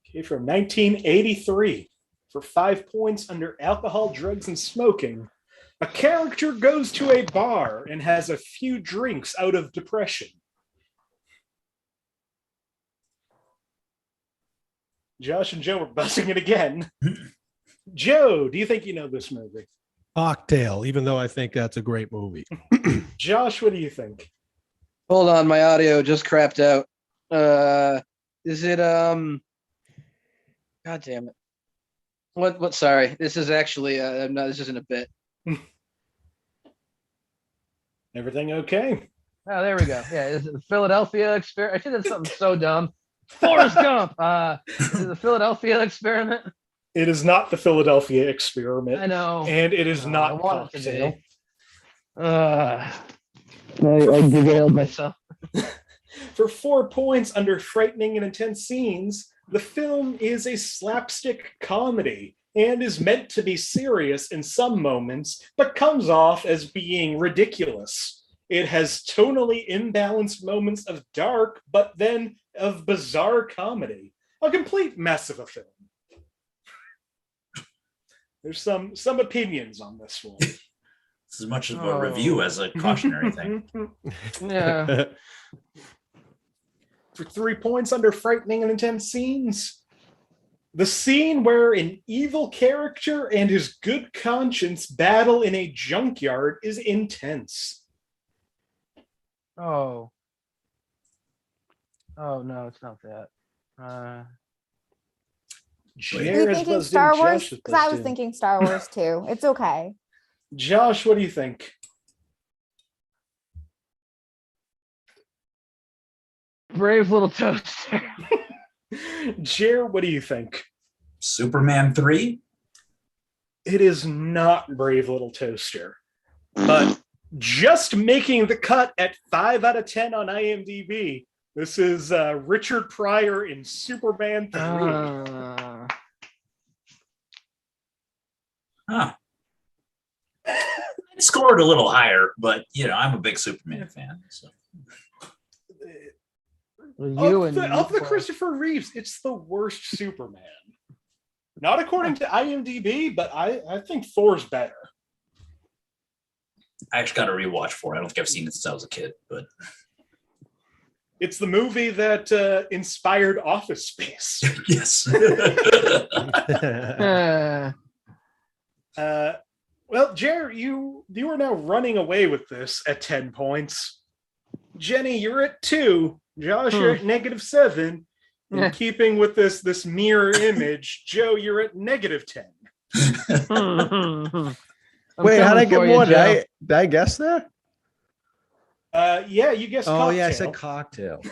Okay, from 1983, for 5 points under alcohol, drugs, and smoking, a character goes to a bar and has a few drinks out of depression. Josh and Joe are buzzing it again. Joe, do you think you know this movie? Cocktail, even though I think that's a great movie. Josh, what do you think? Hold on, my audio just crapped out. Is it God damn it. What sorry. This is actually this isn't a bit. Everything okay? Oh, there we go. Yeah, is it the Philadelphia experiment? I should have something so dumb. Forrest Gump. Is it the Philadelphia experiment? It is not the Philadelphia experiment. I know. And it is I not want it to Cocktail. be. I derailed myself. For 4 points under frightening and intense scenes, the film is a slapstick comedy and is meant to be serious in some moments, but comes off as being ridiculous. It has tonally imbalanced moments of dark, but then of bizarre comedy. A complete mess of a film. There's some opinions on this one. It's as much of a review as a cautionary thing. Yeah. For 3 points under frightening and intense scenes, the scene where an evil character and his good conscience battle in a junkyard is intense. Oh. Oh no, it's not that. Are Jere you has thinking buzzed in, Star Wars? Josh has Because I buzzed was in. thinking Star Wars too. It's okay. Josh, what do you think? Brave Little Toaster. Jere, what do you think? Superman 3? It is not Brave Little Toaster, but just making the cut at 5 out of 10 on IMDb. This is Richard Pryor in Superman 3. Huh. It scored a little higher, but I'm a big Superman fan. So. Well, of the Christopher Reeves, it's the worst Superman. Not according to IMDb, but I think Thor's better. I actually got to rewatch 4. I don't think I've seen it since I was a kid, but it's the movie that inspired Office Space. Yes. Well, Jere, you are now running away with this at 10 points. Jenny, you're at 2. Josh, you're at -7. In keeping with this mirror image, Joe, you're at -10. Wait, how'd I get more? Did I guess there? Yeah, you guessed cocktail. Oh, yeah, I said cocktail.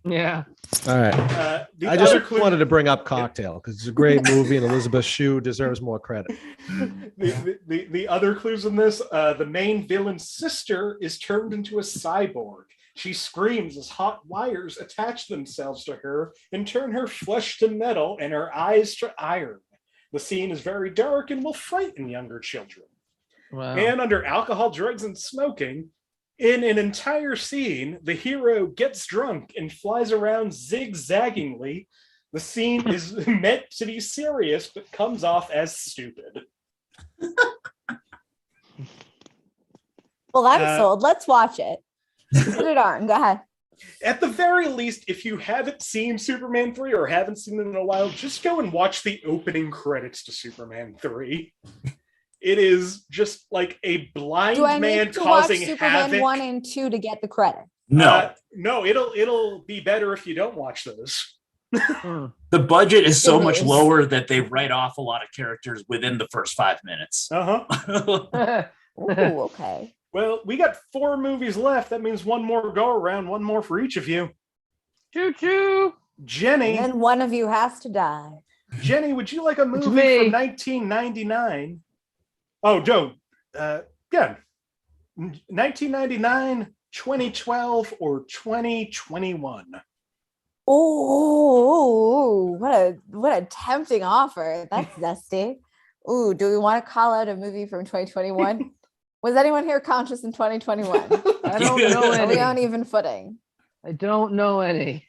Yeah. All right. I just wanted to bring up Cocktail because it's a great movie and Elizabeth Shue deserves more credit. The other clues in this, the main villain's sister is turned into a cyborg. She screams as hot wires attach themselves to her and turn her flesh to metal and her eyes to iron. The scene is very dark and will frighten younger children. Wow. And under alcohol, drugs, and smoking, in an entire scene, the hero gets drunk and flies around zigzaggingly. The scene is meant to be serious, but comes off as stupid. Well, I'm sold. Let's watch it. Put it on. Go ahead. At the very least, if you haven't seen Superman 3 or haven't seen it in a while, just go and watch the opening credits to Superman 3. It is just like a blind man causing havoc. Superman 1 and 2 to get the credit? No. No, it'll be better if you don't watch those. The budget is so much lower that they write off a lot of characters within the first 5 minutes. Uh-huh. Ooh, okay. Well, we got 4 movies left. That means one more go around, one more for each of you. Choo choo. Jenny. And then one of you has to die. Jenny, would you like a movie from 1999? Oh, don't. Yeah. 1999, 2012, or 2021? Oh, what a tempting offer. That's zesty. Ooh, do we want to call out a movie from 2021? Was anyone here conscious in 2021? I don't know any. Are we on even footing? I don't know any.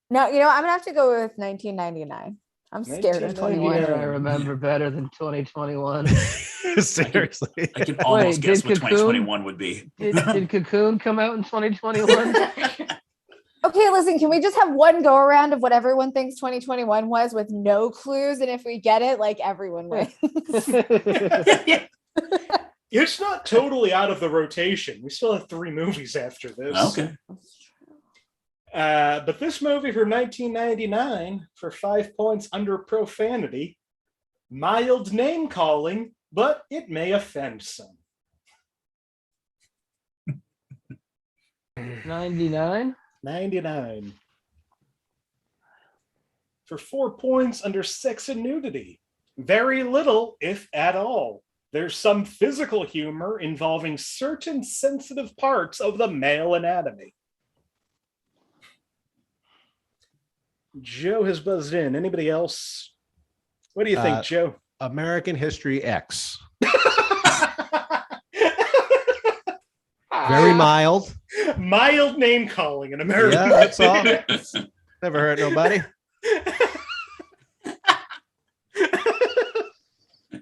No, I'm gonna have to go with 1999. I'm scared of 21. I remember better than 2021. Seriously. I can almost guess what 2021 would be. Did Cocoon come out in 2021? Okay, listen, can we just have one go around of what everyone thinks 2021 was with no clues? And if we get it, like everyone wins. It's not totally out of the rotation. We still have 3 movies after this. Okay. But this movie from 1999, for 5 points under profanity, mild name calling, but it may offend some. 99? 99. For 4 points under sex and nudity. Very little, if at all. There's some physical humor involving certain sensitive parts of the male anatomy. Joe has buzzed in. Anybody else? What do you think, Joe? American History X. Very mild. Mild name calling in America. Yeah, that's all. Never hurt nobody.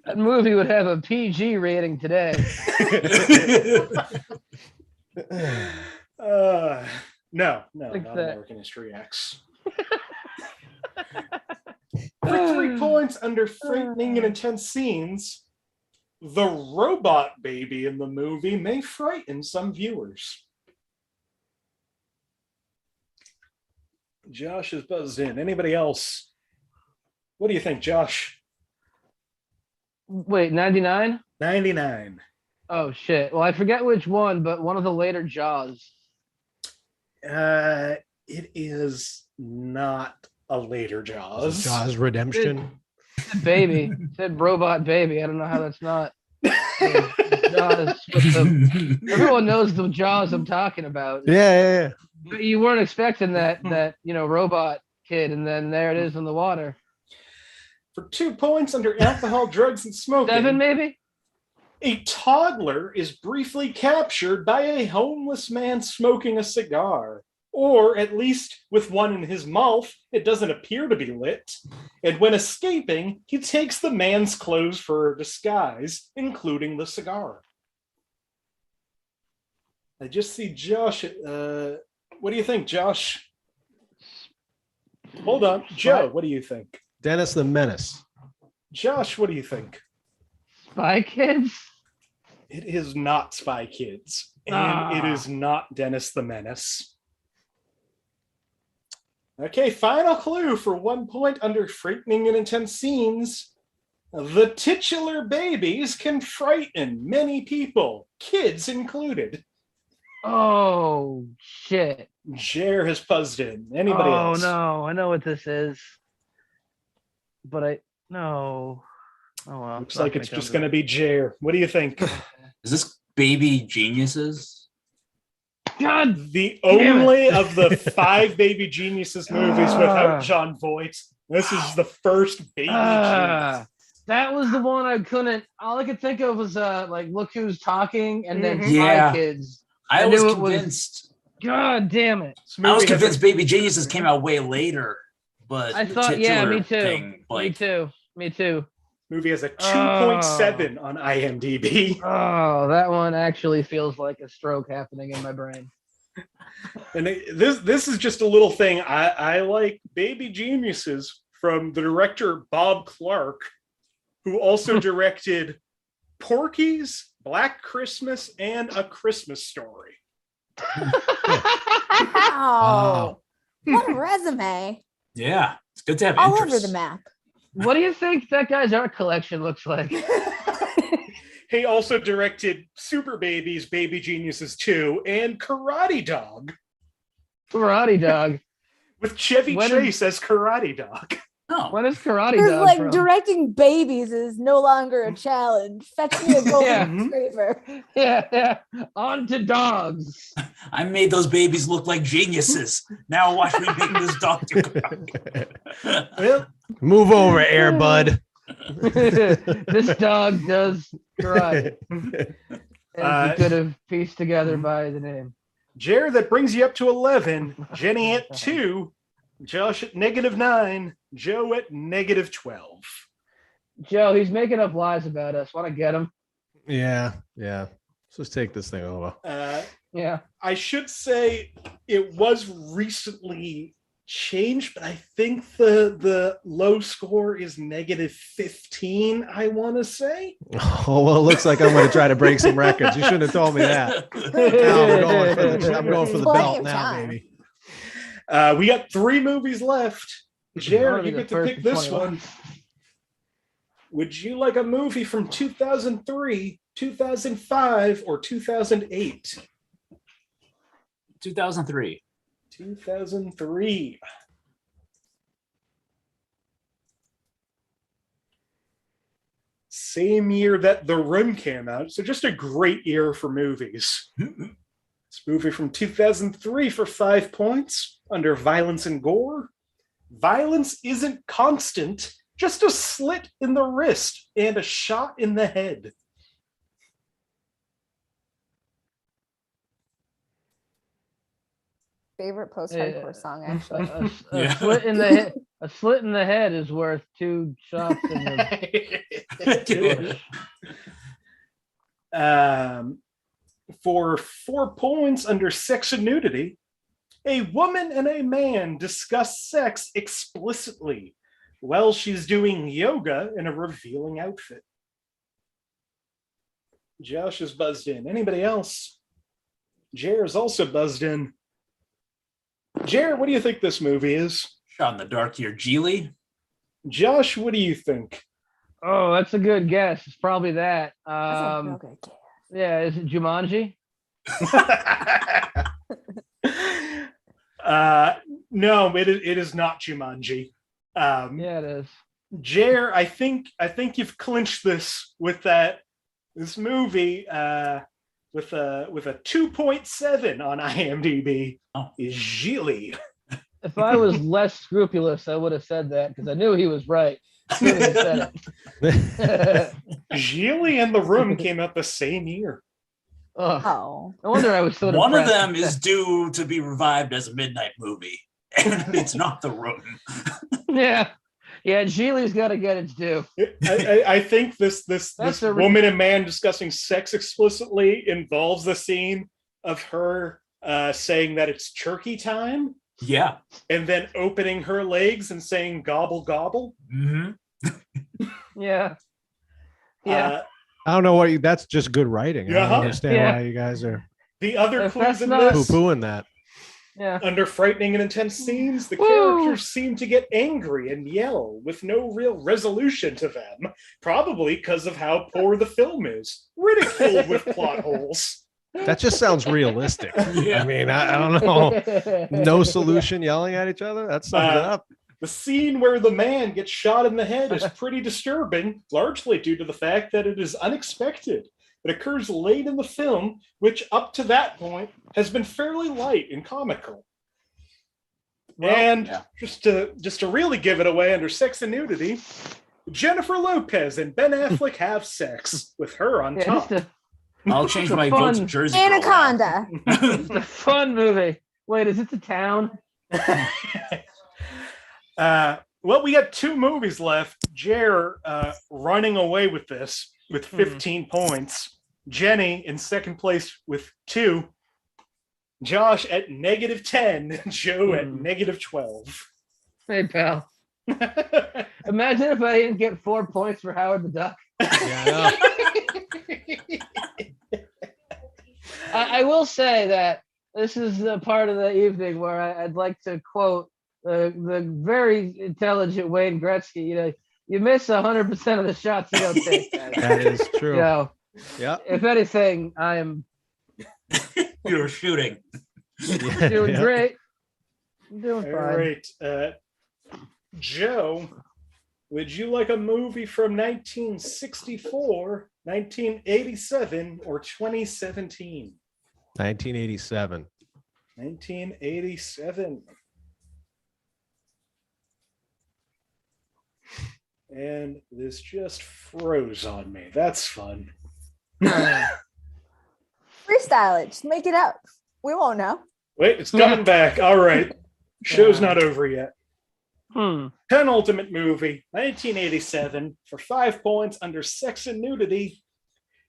That movie would have a PG rating today. No, not that. American History X. For 3 points under frightening and intense scenes, the robot baby in the movie may frighten some viewers. Josh is buzzed in. Anybody else? What do you think, Josh? Wait, 99? 99. Oh, shit. Well, I forget which one, but one of the later Jaws. It is not a later Jaws. Jaws Redemption. Baby. It said robot baby. I don't know how that's not. Jaws with everyone knows the Jaws I'm talking about. Yeah. But you weren't expecting that robot kid, and then there it is in the water. For 2 points under alcohol, drugs, and smoking. 7 maybe? A toddler is briefly captured by a homeless man smoking a cigar, or at least with one in his mouth. It doesn't appear to be lit. And when escaping, he takes the man's clothes for a disguise, including the cigar. I just see Josh. What do you think, Josh? Hold on. Joe, what do you think? Dennis the Menace. Josh, what do you think? Spy Kids? It is not Spy Kids. And it is not Dennis the Menace. Okay, final clue for 1 point under frightening and intense scenes. The titular babies can frighten many people, kids included. Oh, shit. Jere has buzzed in. Anybody else? Oh, no. I know what this is. But no. Oh, well. Looks like it's just going to be Jere. What do you think? Is this Baby Geniuses? God, the only of the 5 Baby Geniuses movies without Jon Voight. This is the first Baby Genius. That was the one I couldn't. All I could think of was like Look Who's Talking and then Yeah. Spy Kids. I was convinced. God damn it! I was convinced Baby Geniuses came out way later, but I thought, yeah, me too. Thing, like, me too. Movie has a 2.7 on IMDb. Oh, that one actually feels like a stroke happening in my brain. And this is just a little thing. I like Baby Geniuses from the director Bob Clark, who also directed Porky's, Black Christmas, and A Christmas Story. Wow. What a resume. Yeah, it's good to have all interest. over the map. What do you think that guy's art collection looks like? He also directed Super Babies, Baby Geniuses 2, and Karate Dog. Karate Dog. With Chevy Chase as Karate Dog. Oh. What is Karate It's Dog like from? directing babies is no longer a challenge. Fetch me a golden retriever. Yeah. On to dogs. I made those babies look like geniuses. Now watch me make this dog do Well, move over, Air Bud. This dog does karate. As you could have pieced together by the name. Jared, that brings you up to 11. Jenny at 2. Josh at -9. Joe at -12. Joe, he's making up lies about us. Want to get him? Yeah. Let's just take this thing over. Yeah. I should say it was recently changed, but I think the low score is -15, I want to say. Oh, well, it looks like I'm going to try to break some records. You shouldn't have told me that. I'm going for the belt now, baby. We got 3 movies left. Jared, you get to pick this 21. one. Would you like a movie from 2003, 2005, or 2008? 2003. 2003. Same year that The Room came out, so just a great year for movies. This movie from 2003 for 5 points under violence and gore. Violence isn't constant, just a slit in the wrist and a shot in the head. Favorite post-hardcore song, actually. A slit in the head is worth 2 shots in the For 4 points under sex and nudity, a woman and a man discuss sex explicitly while she's doing yoga in a revealing outfit. Josh is buzzed in. Anybody else? Jer is also buzzed in. Jer, what do you think this movie is? Shot in the dark here, Geely. Josh, what do you think? Oh, that's a good guess. It's probably that. That's a real good guess. Yeah, is it Jumanji? No, it is not Jumanji. Yeah, it is. Jere, I think you've clinched this with this movie with a 2.7 on IMDb is Gigli. If I was less scrupulous, I would have said that because I knew he was right. As soon as he said it. Gigli and The Room came out the same year. Oh, I wonder I was so One of depressed. them is due to be revived as a midnight movie, and it's not The Room. Yeah. Gigli's got to get its due. I think this a woman and man discussing sex explicitly involves the scene of her saying that it's turkey time. Yeah. And then opening her legs and saying gobble gobble. Mm-hmm. Yeah. Yeah. I don't know what that's just good writing. I don't understand why you guys are the other If clues in not- this. poo-pooing that. Yeah. Under frightening and intense scenes, the Woo! characters seem to get angry and yell with no real resolution to them, probably because of how poor the film is, ridiculed with plot holes. That just sounds realistic. Yeah. I mean, I don't know. No solution, yelling at each other. That sums it up. The scene where the man gets shot in the head is pretty disturbing, largely due to the fact that it is unexpected. It occurs late in the film, which up to that point has been fairly light and comical. Just to really give it away under sex and nudity, Jennifer Lopez and Ben Affleck have sex with her on top. I'll change my vote to Jersey Girl. Anaconda. It's a fun movie. Wait, is it the town? Well, we got 2 movies left. Jere running away with this with 15 points. Jenny in second place with 2. Josh at -10. Joe at -12. Hey, pal. Imagine if I didn't get 4 points for Howard the Duck. Yeah, I will say that this is the part of the evening where I'd like to quote the very intelligent Wayne Gretzky. You know, you miss 100% of the shots you don't take. that is true. You know, Yeah. if anything, I am You're shooting. doing great. I'm doing All fine. right. Joe, would you like a movie from 1964, 1987, or 2017? 1987. 1987. And this just froze on me. That's fun. Freestyle it. Just make it up. We won't know. Wait, it's coming back. All right. Show's not over yet. Penultimate movie, 1987, for 5 points under sex and nudity.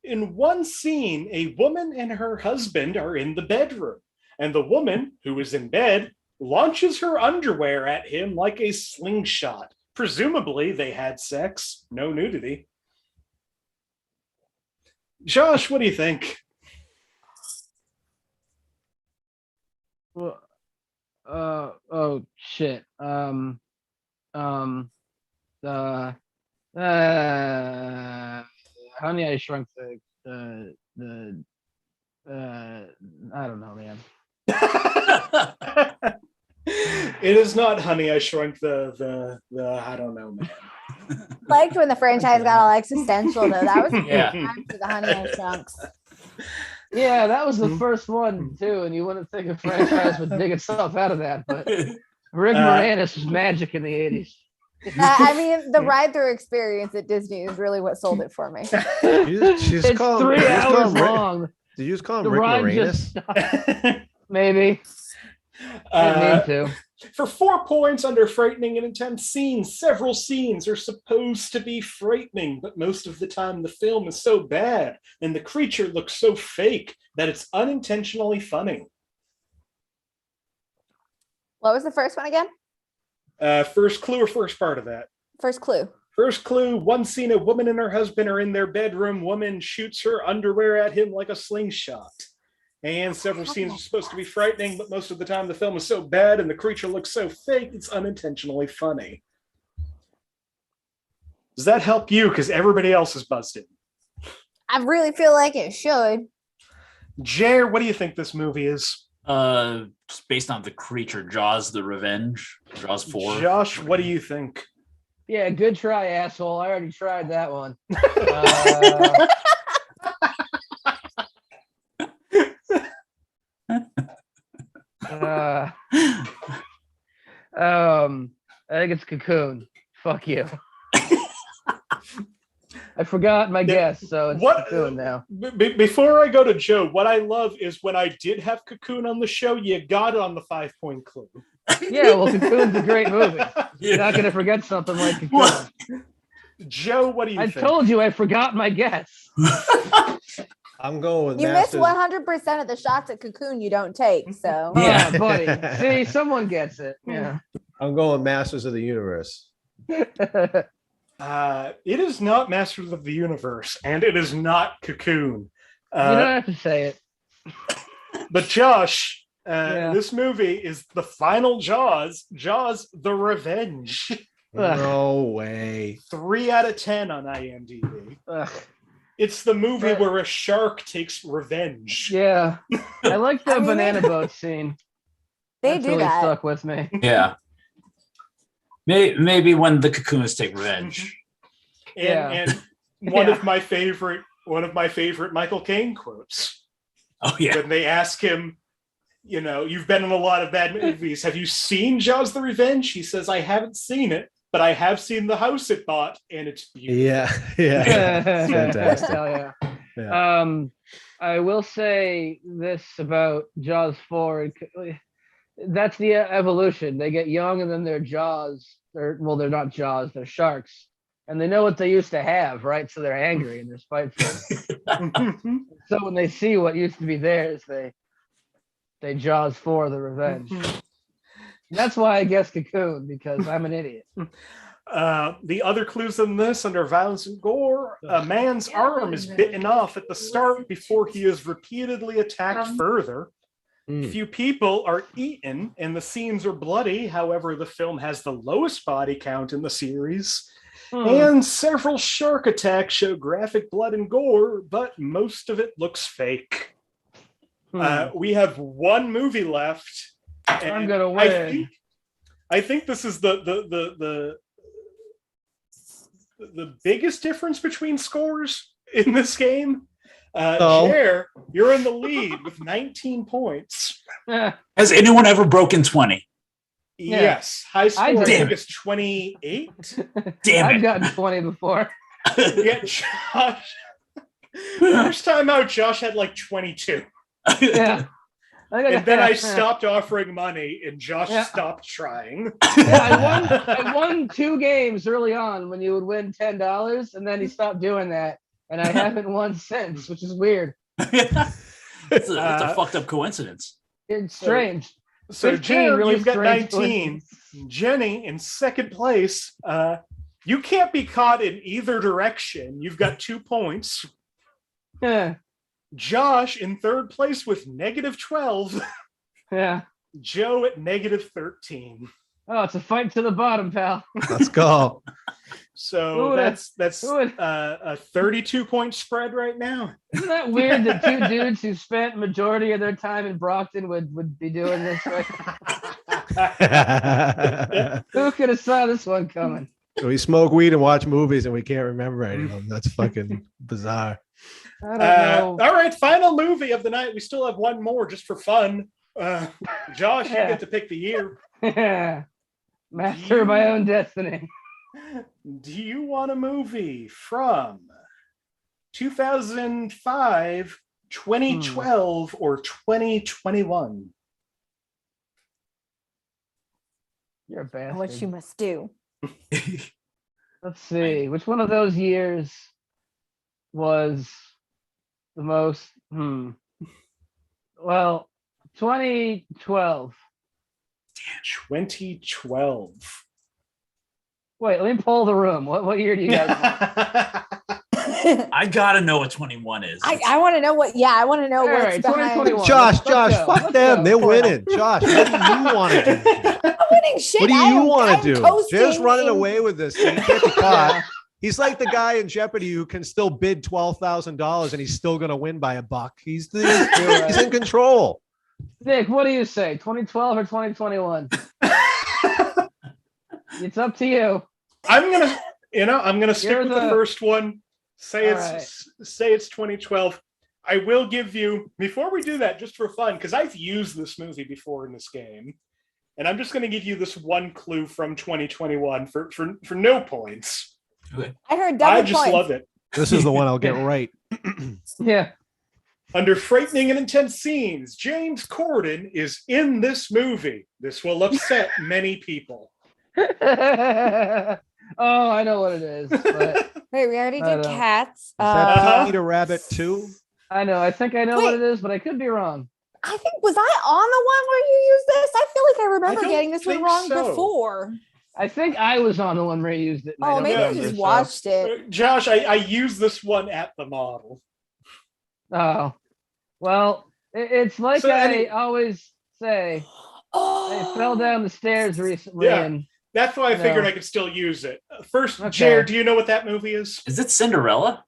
In one scene, a woman and her husband are in the bedroom, and the woman, who is in bed, launches her underwear at him like a slingshot. Presumably, they had sex, no nudity. Josh, what do you think? Well, oh shit. Honey, I Shrunk the I don't know, man. It is not Honey, I Shrunk the I don't know, man. Liked when the franchise got all existential though. That was a Yeah. good time for the Honey I Shrunks. Yeah, that was the first one too, and you wouldn't think a franchise would dig itself out of that, but Rick Moranis was magic in the 80s. I mean, the ride-through experience at Disney is really what sold it for me. She's It's called, 3 just call hours him Rick- long. Did you just call him The Rick ride Moranis? just stopped. Maybe. Didn't need to. For 4 points under frightening and intense scenes, several scenes are supposed to be frightening, but most of the time the film is so bad and the creature looks so fake that it's unintentionally funny. What was the first one again? First clue or first part of that? First clue. First clue, one scene, a woman and her husband are in their bedroom. Woman shoots her underwear at him like a slingshot. And several scenes are supposed to be frightening, but most of the time the film is so bad and the creature looks so fake, it's unintentionally funny. Does that help you? Because everybody else is busted. I really feel like it should. Jere, what do you think this movie is? Just based on the creature, Jaws: The Revenge, Jaws 4. Josh, what do you think? Yeah, good try, asshole. I already tried that one. I think it's Cocoon. Fuck you. I forgot my guess, so it's Cocoon now. Before I go to Joe, what I love is when I did have Cocoon on the show, you got it on the 5-point clue. Yeah, well, Cocoon's a great movie. You're not going to forget something like Cocoon. What? Joe, what do you think? I told you I forgot my guess. I'm going with You Masters. miss 100% of the shots at Cocoon you don't take. So Yeah, buddy. See, someone gets it. Yeah. I'm going Masters of the Universe. It is not Masters of the Universe, and it is not Cocoon. You don't have to say it. But Josh, this movie is the final Jaws, The Revenge. No way. 3 out of 10 on IMDb. Ugh. It's the movie where a shark takes revenge. Yeah. I like the banana boat scene. They do really that. Stuck with me. Yeah. Maybe when the cocoons take revenge. And one of my favorite Michael Caine quotes. Oh yeah. When they ask him, you've been in a lot of bad movies. Have you seen Jaws: The Revenge? He says, I haven't seen it, but I have seen the house it bought, and it's beautiful. Yeah. Fantastic. Hell yeah. I will say this about Jaws 4. That's the evolution. They get young and then they're Jaws. They're not Jaws, they're sharks. And they know what they used to have, right? So they're angry and they're spiteful. So when they see what used to be theirs, they Jaws 4 the revenge. That's why I guess Cocoon, because I'm an idiot. The other clues in this, under violence and gore, a man's arm is bitten off at the start before he is repeatedly attacked further. Few people are eaten and the scenes are bloody. However, the film has the lowest body count in the series. And several shark attacks show graphic blood and gore, but most of it looks fake. We have one movie left. I'm gonna win. I think this is the biggest difference between scores in this game. Jere, you're in the lead with 19 points. Has anyone ever broken 20? Yes. High score I think is 28. Damn it. I've gotten 20 before. Yeah, Josh. First time out, Josh had like 22. Yeah. And then I stopped offering money and Josh stopped trying. Yeah, I won 2 games early on when you would win $10, and then he stopped doing that. And I haven't won since, which is weird. It's a fucked up coincidence. It's strange. So Jim, really you've got 19. Jenny in second place. You can't be caught in either direction. You've got 2 points. Yeah. Josh in third place with -12. Yeah. Joe at -13. Oh, it's a fight to the bottom, pal. Let's go. So that's a 32-point spread right now. Isn't that weird that 2 dudes who spent majority of their time in Brockton would be doing this? Right? Who could have saw this one coming? We smoke weed and watch movies and we can't remember any of them. That's fucking bizarre. I don't know. All right, final movie of the night. We still have one more just for fun. Josh, you get to pick the year. Yeah. Master of my own destiny. Do you want a movie from 2005, 2012, or 2021? You're a bastard. What you must do. Let's see. Which one of those years was the most? Well, 2012. 2012. Wait, let me poll the room. What year do you guys want? I gotta know what 21 is. I want to know what. Yeah, I want to know what's right, behind. Josh, fuck them. They're winning. Josh, what do you want to do? I'm winning shit. What do you want to do? Coasting Just running in- away with this. He can't be caught. He's like the guy in Jeopardy who can still bid $12,000 and he's still going to win by $1. He's in control. Nick, what do you say? 2012 or 2021? It's up to you. I'm gonna stick You're with the first one. Say it's 2012. I will give you, before we do that, just for fun, because I've used this movie before in this game, and I'm just going to give you this one clue from 2021 for no points. Okay. I heard double I just points. love it. This is the one I'll get right. Yeah. Under frightening and intense scenes, James Corden is in this movie. This will upset many people. Oh, I know what it is. But Wait, we already did cats. Is that Peter Rabbit 2? I know. I think I know what it is, but I could be wrong. I think, was I on the one where you used this? I feel like I remember don't getting this one think wrong so. before. I think I was on the one where you used it. and I Oh, don't maybe remember, you just so- watched it. Josh, I used this one at the model. Oh, well, it's like So, I always say. I fell down the stairs recently, Yeah. and That's why I figured No. I could still use it. First, Okay. Jere, do you know what that movie is? Is it Cinderella?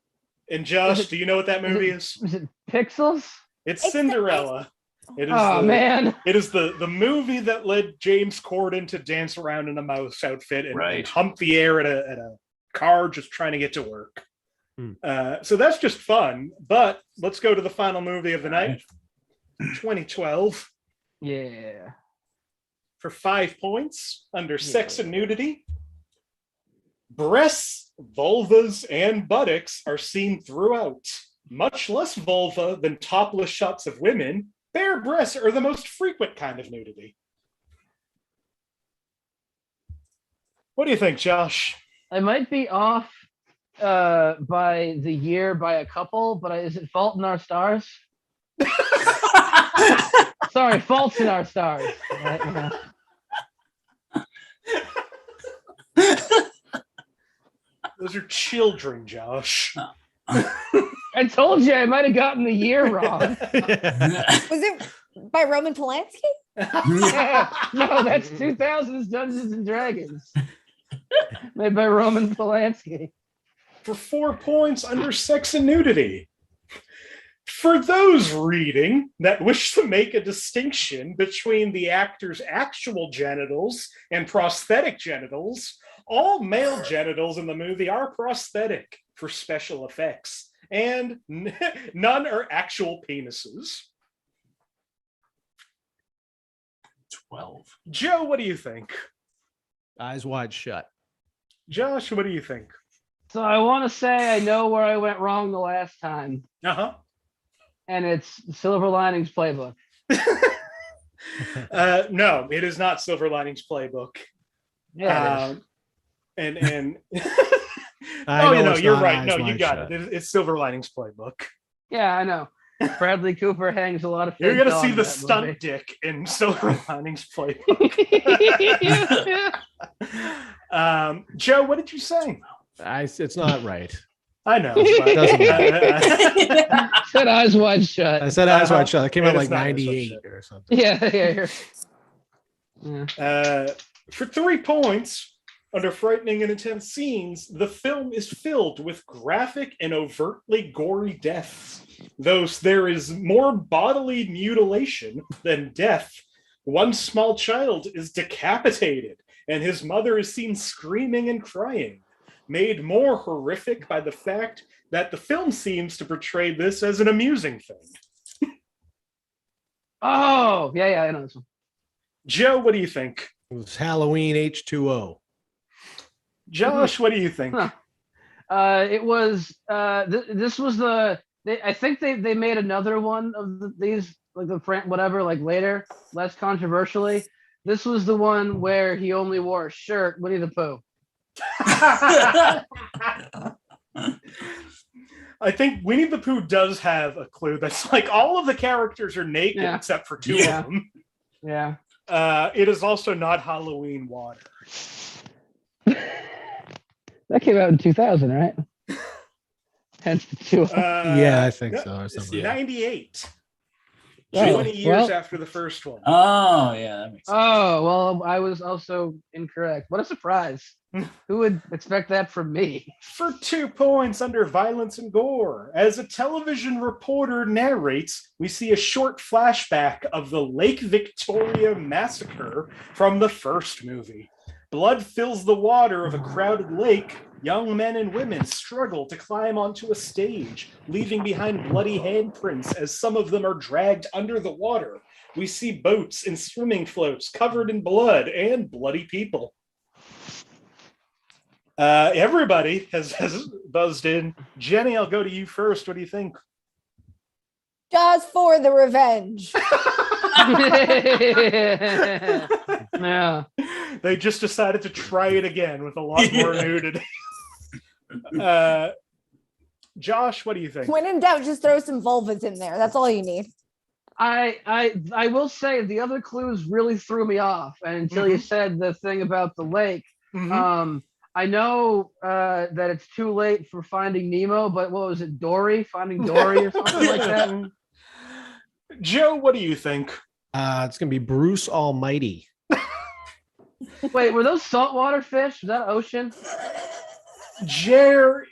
And Josh, do you know what that movie is? is it Pixels? It's It's Cinderella. It is Oh man, It is the movie that led James Corden to dance around in a mouse outfit and Right. hump the air at a car just trying to get to work. Hmm. So that's just fun. But let's go to the final movie of the night, 2012, yeah. for 5 points under sex and nudity. Breasts, vulvas, and buttocks are seen throughout. Much less vulva than topless shots of women, bare breasts are the most frequent kind of nudity. What do you think, Josh? I might be off by the year by a couple, but is it Fault in Our Stars? Sorry, Faults in Our Stars. Right, yeah. Those are children, Josh. I told you I might have gotten the year wrong. Was it by Roman Polanski? Yeah. No, that's 2000's Dungeons and Dragons, made by Roman Polanski. For 4 points under sex and nudity. For those reading that wish to make a distinction between the actor's actual genitals and prosthetic genitals, all male genitals in the movie are prosthetic for special effects, and none are actual penises. 12. Joe, what do you think? Eyes wide shut. Josh, what do you think? So I want to say I know where I went wrong the last time, Uh-huh. and it's Silver Linings Playbook. No, it is not Silver Linings Playbook. Yeah, it is. And I oh, know it's you're not right. Eyes No, you Wide got Shut. it. It's Silver Linings Playbook. Yeah, I know. Bradley Cooper hangs a lot of. You're fake gonna dog see in the that stunt movie. dick in Silver Linings Playbook. Joe, what did you say? It's not right. I know. It doesn't But, Said Eyes Wide Shut. I said Eyes Uh-huh. Wide Shut. It came It out is like not Eyes Wide 98 Shut. or something. Yeah. for 3 points, under frightening and intense scenes, the film is filled with graphic and overtly gory deaths. Though there is more bodily mutilation than death, one small child is decapitated, and his mother is seen screaming and crying, made more horrific by the fact that the film seems to portray this as an amusing thing. Oh, yeah, I know this one. Joe, what do you think? It was Halloween H2O. Josh, what do you think? Huh. It was. This was the. I think they made another one of these, like the whatever, like later, less controversially. This was the one where he only wore a shirt, Winnie the Pooh. I think Winnie the Pooh does have a clue that's like all of the characters are naked Yeah. except for 2 Yeah. of them. Yeah. It is also not Halloween water. That came out in 2000, right? Hence the two. Yeah, I think no, so. Or it's something. 98. Oh, 20 years well. after the first one. Oh, yeah, that makes sense. Oh, well, I was also incorrect. What a surprise. Who would expect that from me? For 2 points under violence and gore. As a television reporter narrates, we see a short flashback of the Lake Victoria massacre from the first movie. Blood fills the water of a crowded lake. Young men and women struggle to climb onto a stage, leaving behind bloody handprints as some of them are dragged under the water. We see boats and swimming floats covered in blood and bloody people. Everybody has buzzed in. Jenny, I'll go to you first. What do you think? Jaws 4: The Revenge. Yeah. They just decided to try it again with a lot more nudity. Josh, what do you think? When in doubt, just throw some vulvas in there. That's all you need. I will say the other clues really threw me off, and until you said the thing about the lake, I know that it's too late for Finding Nemo, but what was it, Finding Dory or something like that? Joe, what do you think? It's gonna be Bruce Almighty. Wait, were those saltwater fish? Was that ocean? Jere,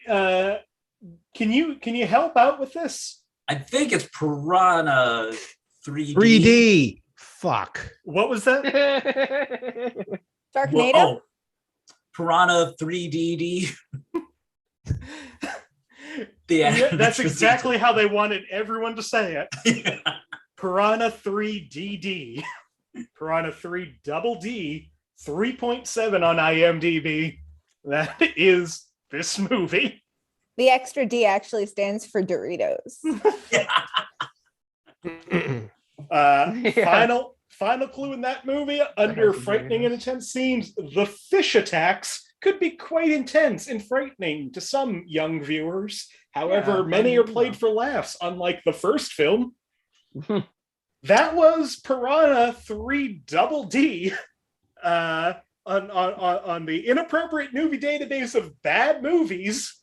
can you help out with this? I think it's Piranha 3D. 3D. Fuck. What was that? Sharknado? Oh, Piranha 3DD. Yeah, that's exactly how they wanted everyone to say it. Yeah. Piranha 3DD. Piranha 3 double D, 3.7 on IMDb. That is this movie. The extra D actually stands for Doritos. Final clue in that movie, under frightening and intense scenes, the fish attacks could be quite intense and frightening to some young viewers. However, many are played for laughs, unlike the first film. That was Piranha 3 double D on the Inappropriate Movie Database of Bad Movies.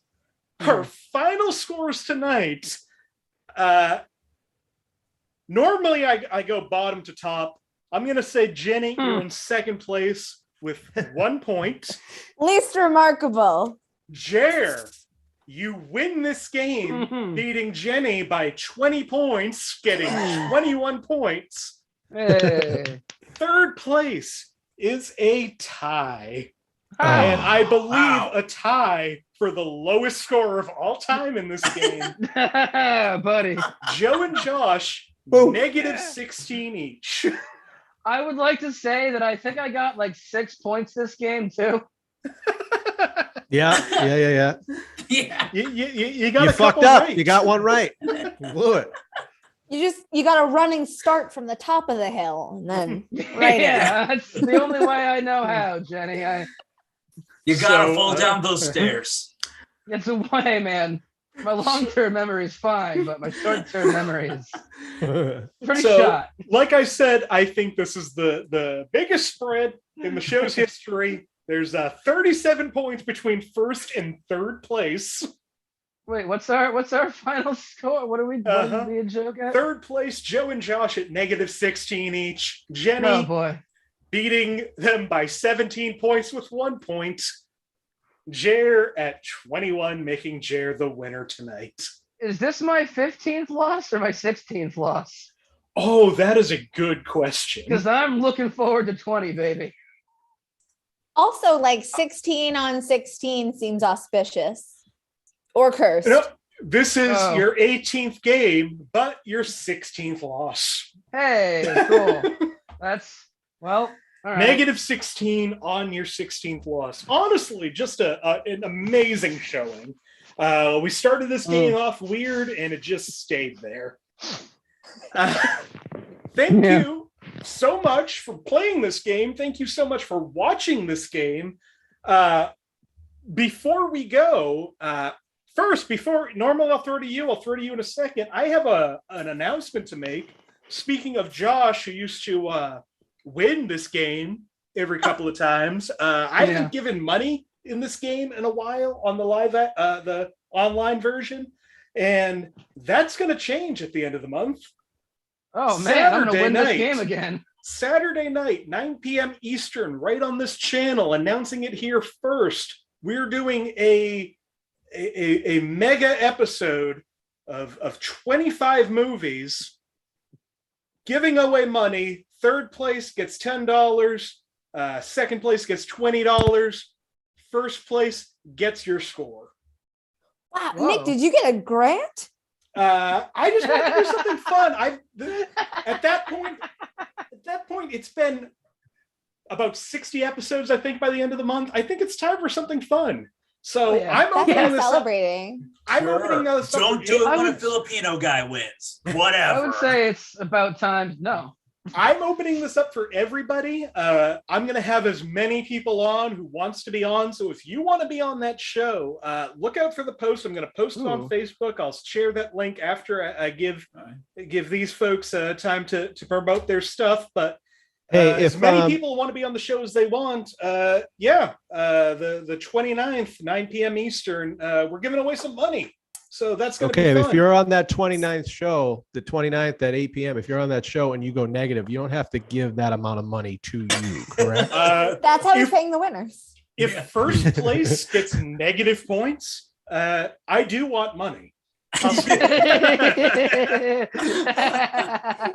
Her final scores tonight. Normally I go bottom to top. I'm going to say, Jenny, you're in second place with 1 point. Least remarkable. Jere, you win this game, beating Jenny by 20 points, getting 21 points. Hey. Third place is a tie. And I believe a tie for the lowest score of all time in this game. Buddy. Joe and Josh, negative 16 each. I would like to say that I think I got like 6 points this game too. Yeah. Yeah. You got You a fucked couple up. right. You got one right. You blew it. You got a running start from the top of the hill and then right Yeah, that's the only way I know how, Jenny. You gotta fall down those stairs. It's a way, man. My long-term memory is fine, but my short-term memory is pretty shot. Like I said, I think this is the biggest spread in the show's history. There's 37 points between first and third place. Wait, what's our final score? What are we being joke at? Third place, Joe and Josh at negative 16 each. Jenny Oh boy. beating them by 17 points with 1 point. Jere at 21, making Jere the winner tonight. Is this my 15th loss or my 16th loss? Oh, that is a good question. Because I'm looking forward to 20, baby. Also, like 16 on 16 seems auspicious. Or cursed. No, this is your 18th game, but your 16th loss. Hey, cool. That's, well, all right. Negative 16 on your 16th loss. Honestly, just an amazing showing. We started this game off weird, and it just stayed there. Thank you so much for playing this game. Thank you so much for watching this game. Before we go, normally I'll throw to you in a second. I have an announcement to make. Speaking of Josh, who used to win this game every couple of times, I haven't given money in this game in a while on the online version, and that's going to change at the end of the month. Oh man, I'm going to win Saturday this game again. Saturday night, 9 p.m. Eastern, right on this channel, announcing it here first. We're doing a mega episode of 25 movies, giving away money. Third place gets $10. Second place gets $20. First place gets your score. Wow, Whoa. Nick, did you get a grant? I just want to do something fun. At that point, it's been about 60 episodes, I think, by the end of the month. I think it's time for something fun. So I'm That's opening worth this up. celebrating. I'm opening this up. Don't do it when a Filipino guy wins. Whatever. I would say it's about time. No. I'm opening this up for everybody. I'm going to have as many people on who wants to be on. So if you want to be on that show, look out for the post. I'm going to post it on Facebook. I'll share that link after I give these folks time to promote their stuff. But Hey, as many people want to be on the show as they want, the 29th, 9 p.m. Eastern, we're giving away some money. So that's going to be fun. If you're on that 29th show, the 29th at 8 p.m., if you're on that show and you go negative, you don't have to give that amount of money to you, correct? That's how we're paying the winners. If first place gets negative points, I do want money.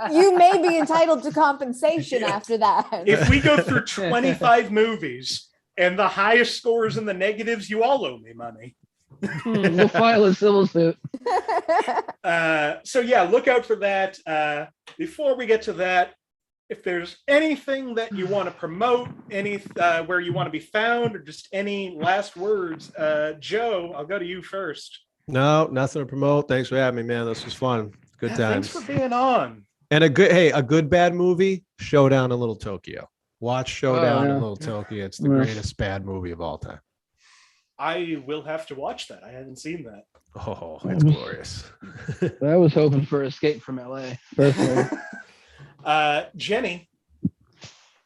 You may be entitled to compensation after that. If we go through 25 movies and the highest scores in the negatives, you all owe me money. We'll file a civil suit. So yeah, look out for that. Before we get to that, if there's anything that you want to promote, where you want to be found, or just any last words, Joe, I'll go to you first. No, nothing to promote. Thanks for having me, man. This was fun. Good times. Thanks for being on. And a good bad movie, Showdown in Little Tokyo. Watch Showdown in Little Tokyo. It's the greatest bad movie of all time. I will have to watch that. I haven't seen that. Oh, it's glorious. I was hoping for Escape from LA. Personally. Jenny.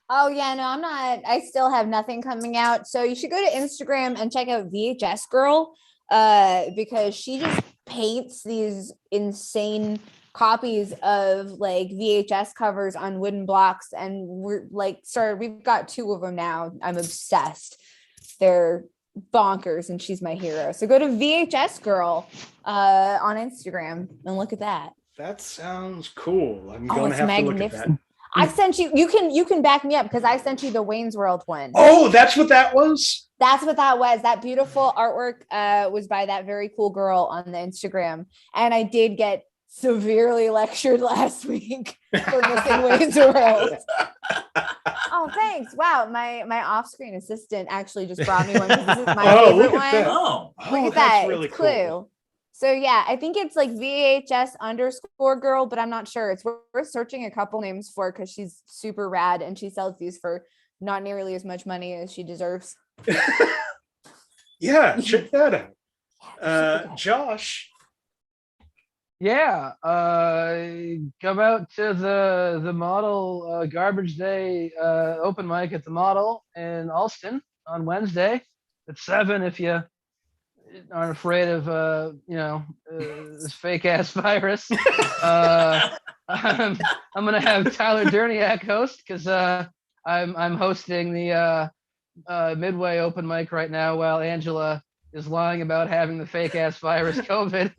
Oh yeah, no, I'm not. I still have nothing coming out. So you should go to Instagram and check out VHS Girl, because she just paints these insane copies of like VHS covers on wooden blocks, and we've got 2 of them now. I'm obsessed. They're bonkers, and she's my hero. So go to VHS Girl on Instagram and look at that. That sounds cool. I'm going to have to look at that. I sent you. You can back me up because I sent you the Wayne's World one. Oh, that's what that was. That's what that was. That beautiful artwork was by that very cool girl on the Instagram, and I did get severely lectured last week for missing Wayne's World. Oh, thanks. Wow, my off-screen assistant actually just brought me one. This is my favorite one. Oh, Look at that. Really it's Clue. Cool. So yeah, I think it's like VHS_girl, but I'm not sure. It's worth searching a couple names for because she's super rad and she sells these for not nearly as much money as she deserves. Yeah, check that out. Josh. Yeah, come out to the Model Garbage Day open mic at the Model in Alston on Wednesday at 7 if you aren't afraid of this fake ass virus. I'm gonna have Tyler Derniak host because I'm hosting the Midway open mic right now while Angela is lying about having the fake ass virus COVID.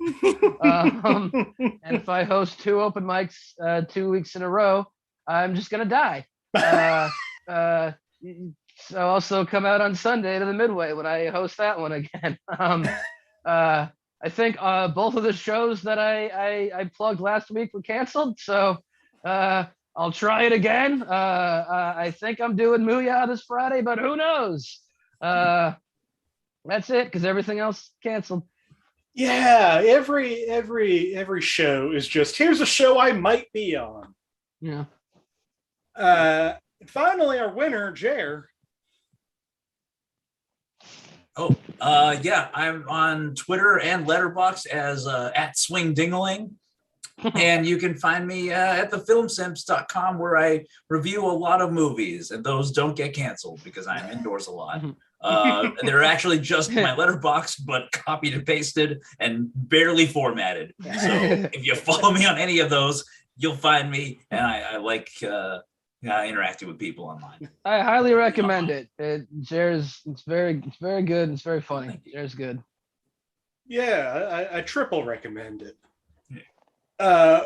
And if I host 2 open mics 2 weeks in a row, I'm just gonna die. So also come out on Sunday to the Midway when I host that one again. I think both of the shows that I plugged last week were canceled, so I'll try it again. I think I'm doing Mooyah this Friday, but who knows? That's it, because everything else canceled. Yeah, every show is just, here's a show I might be on. Yeah. Finally, our winner, Jere. Yeah, I'm on Twitter and Letterboxd as at Swing Dingaling. And you can find me at thefilmsimps.com where I review a lot of movies, and those don't get canceled because I'm indoors a lot. They're actually just my Letterboxd, but copied and pasted and barely formatted. So if you follow me on any of those, you'll find me. And I like interacting with people online. I highly recommend it. It's very good. It's very funny. Jared's good. Yeah, I triple recommend it.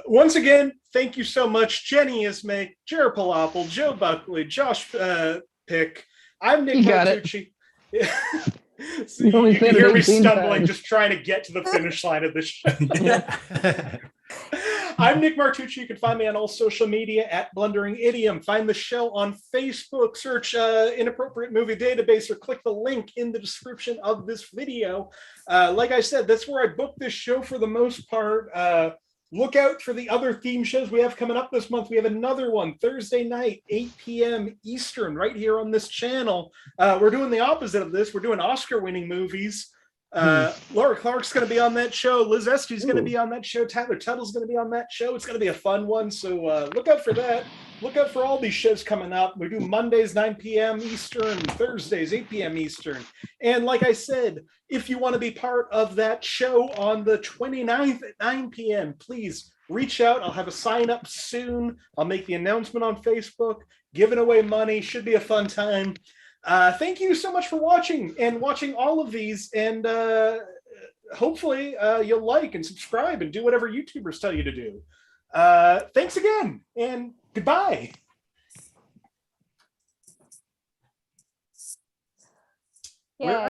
Once again, thank you so much, Jenny Isme, Jere Pilapil, Joe Buckley, Josh Pick. I'm Nick Martucci. So you can hear me stumbling, just trying to get to the finish line of this show. I'm Nick Martucci. You can find me on all social media at Blundering Idiom. Find the show on Facebook. Search Inappropriate Movie Database or click the link in the description of this video. Like I said, that's where I book this show for the most part. Look out for the other theme shows we have coming up this month. We have another one Thursday night, 8 p.m. Eastern, right here on this channel. We're doing the opposite of this. We're doing Oscar-winning movies. Laura Clark's going to be on that show. Liz Estes going to be on that show. Tyler Tuttle's going to be on that show. It's going to be a fun one. So look out for that. Look out for all these shows coming up. We do Mondays, 9 p.m. Eastern, Thursdays, 8 p.m. Eastern. And like I said, if you want to be part of that show on the 29th at 9 p.m., please reach out. I'll have a sign up soon. I'll make the announcement on Facebook. Giving away money. Should be a fun time. Thank you so much for watching all of these. And hopefully you'll like and subscribe and do whatever YouTubers tell you to do. Thanks again, and goodbye. Yeah.